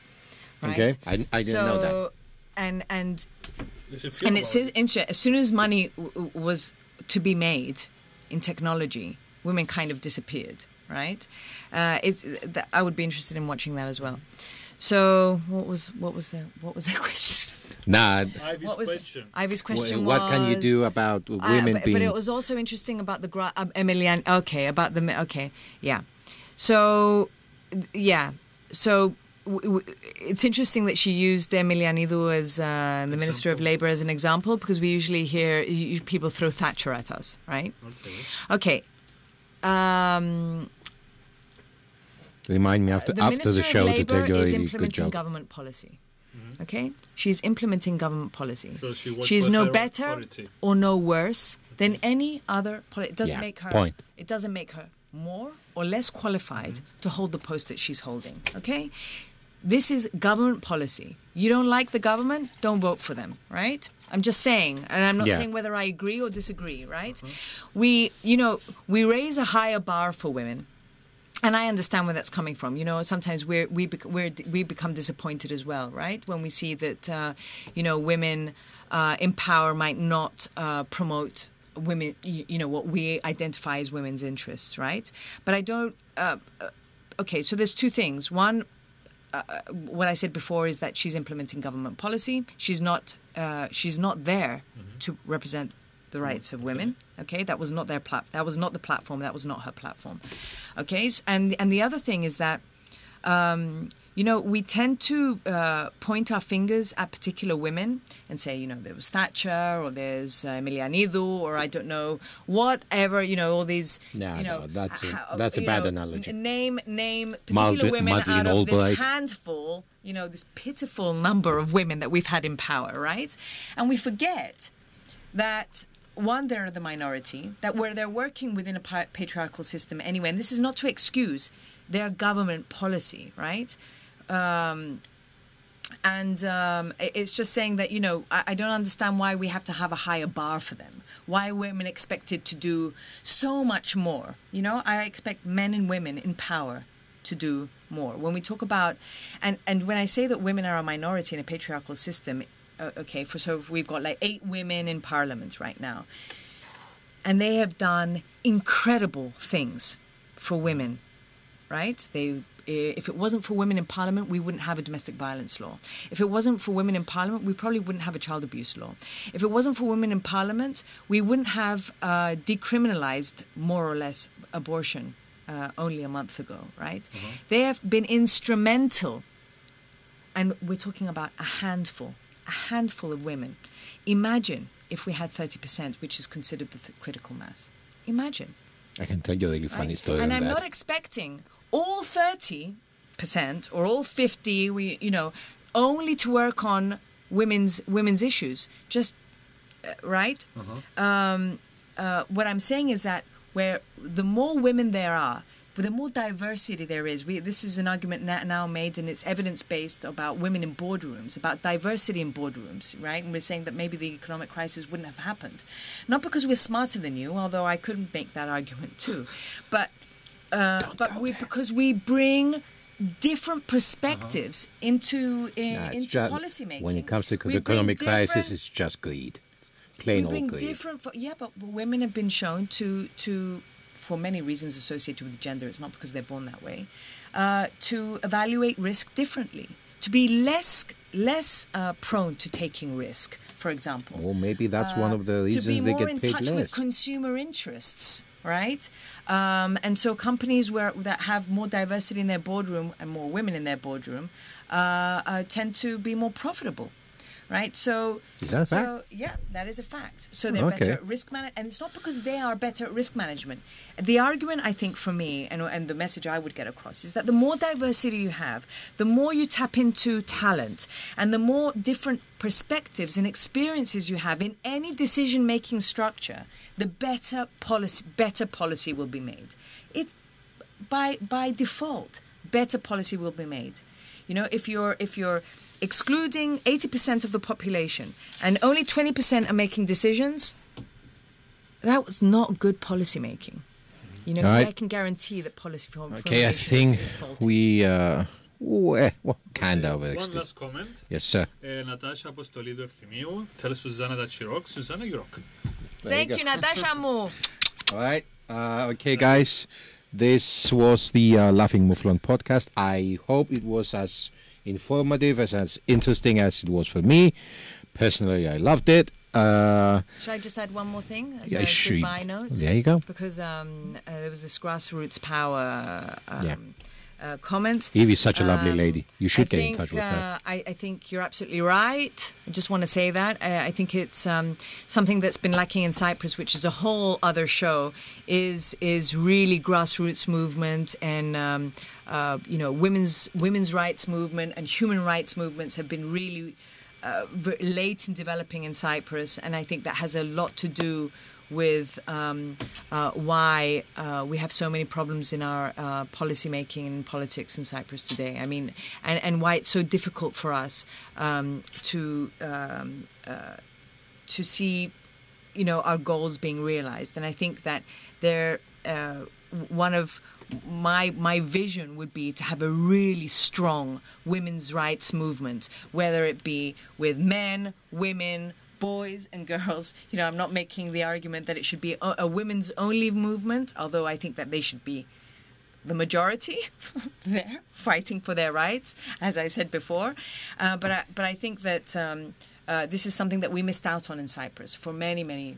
right? Okay, I didn't know that. And it's interesting. As soon as money was to be made in technology, women kind of disappeared, right? I would be interested in watching that as well. So what was the question? Ivy's question was, what can you do about women being... But it was also interesting about Emilian... yeah. So, yeah. So, it's interesting that she used Emilianidou as the Minister of Labour as an example, because we usually hear people throw Thatcher at us, right? Okay. Remind me after the show to tell you a really good job. The Minister of Labour is implementing government policy. Okay, she's implementing government policy. So she's no better or no worse than any other. It doesn't make her. Point. It doesn't make her more or less qualified to hold the post that she's holding. Okay, this is government policy. You don't like the government, don't vote for them. Right? I'm just saying, and I'm not saying whether I agree or disagree. Right? We raise a higher bar for women. And I understand where that's coming from. Sometimes we become disappointed as well, right? When we see that, women in power might not promote women, what we identify as women's interests, right? But I don't... okay, so there's two things. One, what I said before is that she's implementing government policy. She's not there to represent the rights of women. Okay, that was not their that was not the platform. That was not her platform. Okay, and the other thing is that we tend to point our fingers at particular women and say, there was Thatcher or there's Emilianidou or I don't know whatever. All these. No, that's a bad analogy. Name particular women out of this handful. This pitiful number of women that we've had in power, right? And we forget that. One, they're the minority, that where they're working within a patriarchal system anyway, and this is not to excuse their government policy, right? It's just saying that, I don't understand why we have to have a higher bar for them. Why are women expected to do so much more? I expect men and women in power to do more. When we talk about, and when I say that women are a minority in a patriarchal system, so we've got 8 women in parliament right now. And they have done incredible things for women, right? If it wasn't for women in parliament, we wouldn't have a domestic violence law. If it wasn't for women in parliament, we probably wouldn't have a child abuse law. If it wasn't for women in parliament, we wouldn't have decriminalized, more or less, abortion only a month ago, right? They have been instrumental. And we're talking about a handful of women. Imagine if we had 30%, which is considered the critical mass. Imagine. I can tell you a really funny story. And I'm not expecting all 30% or all 50%, only to work on women's issues. Just right. What I'm saying is that where the more women there are, the more diversity there is, this is an argument now made, and it's evidence-based about women in boardrooms, about diversity in boardrooms, right? And we're saying that maybe the economic crisis wouldn't have happened. Not because we're smarter than you, although I could make that argument too, but because we bring different perspectives into policymaking. When it comes to the economic crisis, it's just greed. Plain old greed. But women have been shown to, for many reasons associated with gender, it's not because they're born that way, to evaluate risk differently, to be less prone to taking risk, for example. Well, maybe that's one of the reasons they get paid less. To be more in touch with consumer interests, right? And so companies that have more diversity in their boardroom and more women in their boardroom tend to be more profitable. Right, so is that a fact? Yeah, that is a fact. So they're better at risk management, and it's not because they are better at risk management. The argument, I think, for me, and the message I would get across is that the more diversity you have, the more you tap into talent, and the more different perspectives and experiences you have in any decision-making structure, the better policy will be made. It by default, better policy will be made. You know, if you're excluding 80% of the population and only 20% are making decisions, that was not good policy making. You know, I can guarantee that policy formulation I think is faulty. We kind of. One last comment. Yes, sir. Natasha Apostolidou Ευθυμίου. Tell Susanna that she rocks. Susanna, you rock. Thank you, Natasha Mo. All right. Okay, guys. This was the Laughing Mouflon podcast. I hope it was as informative, as interesting as it was for me. Personally, I loved it. Should I just add one more thing as a goodbye note? There you go. Because there was this grassroots power comment. Evie's such a lovely lady. You should get in touch with her. I think you're absolutely right. I just want to say that. I think it's something that's been lacking in Cyprus, which is a whole other show, is really grassroots movement and women's rights movement and human rights movements have been really late in developing in Cyprus, and I think that has a lot to do with why we have so many problems in our policy making and politics in Cyprus today. I mean, and why it's so difficult for us to see, our goals being realized. And I think that one of my vision would be to have a really strong women's rights movement, whether it be with men, women, boys and girls. I'm not making the argument that it should be a women's only movement, although I think that they should be the majority there fighting for their rights, as I said before. But I think that this is something that we missed out on in Cyprus for many, many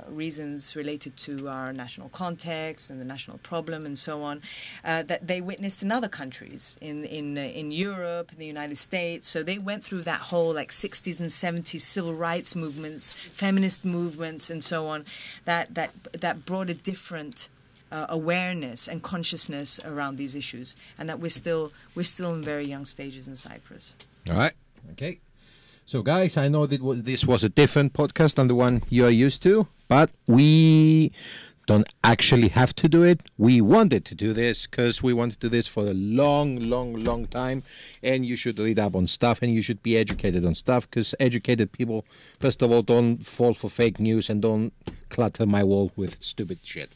reasons related to our national context and the national problem and so on, that they witnessed in other countries, in Europe, in the United States. So they went through that whole 60s and 70s civil rights movements, feminist movements and so on, that brought a different awareness and consciousness around these issues, and that we're still in very young stages in Cyprus. All right. Okay. So, guys, I know that this was a different podcast than the one you are used to, but we don't actually have to do it. We wanted to do this because we wanted to do this for a long, long, long time, and you should read up on stuff, and you should be educated on stuff, because educated people, first of all, don't fall for fake news and don't clutter my wall with stupid shit.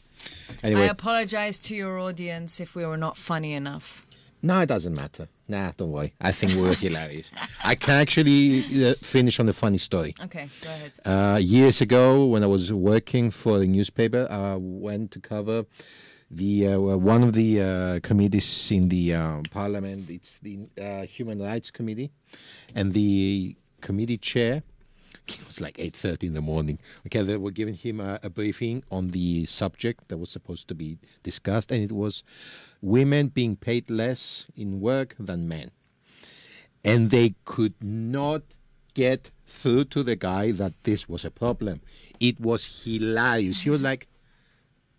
Anyway, I apologize to your audience if we were not funny enough. No, it doesn't matter. Nah, don't worry. I think we're hilarious. I can actually finish on a funny story. Okay, go ahead. Years ago, when I was working for a newspaper, I went to cover one of the committees in the parliament. It's the Human Rights Committee, and the committee chair. It was 8:30 in the morning. Okay, they were giving him a briefing on the subject that was supposed to be discussed, and it was women being paid less in work than men. And they could not get through to the guy that this was a problem. It was hilarious. He was like,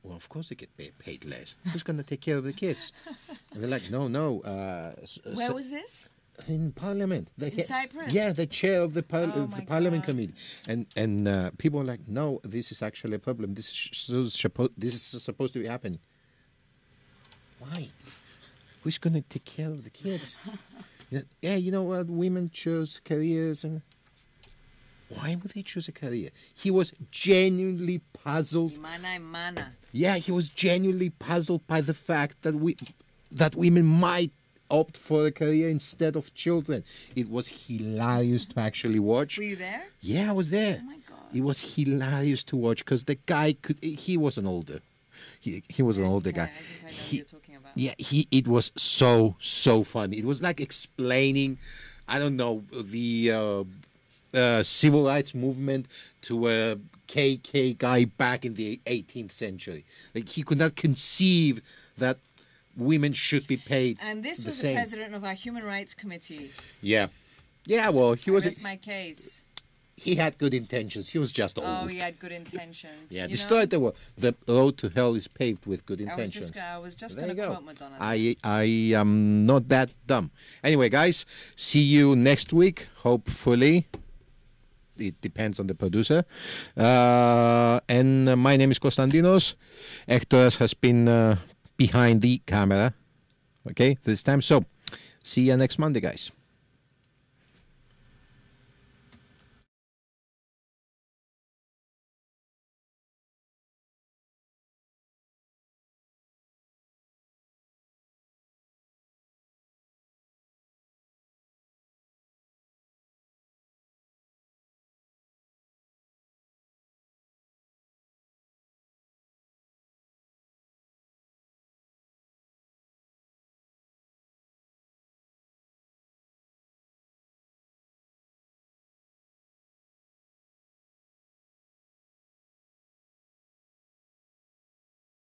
well, of course they get paid less. Who's going to take care of the kids? And they're like, no. Where was this? In Parliament. In Cyprus? Yeah, the chair of the Parliament God. Committee. And people are like, no, this is actually a problem. This is supposed to be happening. Why? Who's going to take care of the kids? Yeah, you know what? Women choose careers. And why would they choose a career? He was genuinely puzzled. Yeah, he was genuinely puzzled by the fact that women might opt for a career instead of children. It was hilarious to actually watch. Were you there? Yeah, I was there. Oh my God. It was hilarious to watch because the guy he was an older. He was an older guy. I think I know what you're talking about. Yeah, it was so funny. It was like explaining, I don't know, the civil rights movement to a KK guy back in the 18th century. Like, he could not conceive that women should be paid. And this was the president of our Human Rights Committee. Yeah. Yeah, well, he was... That's my case. He had good intentions. He was just old. Oh, he had good intentions. Yeah, the road to hell is paved with good intentions. I was just going to quote Madonna. I am not that dumb. Anyway, guys, see you next week, hopefully. It depends on the producer. And my name is Konstantinos. Hector has been behind the camera. Okay, this time. So, see you next Monday, guys.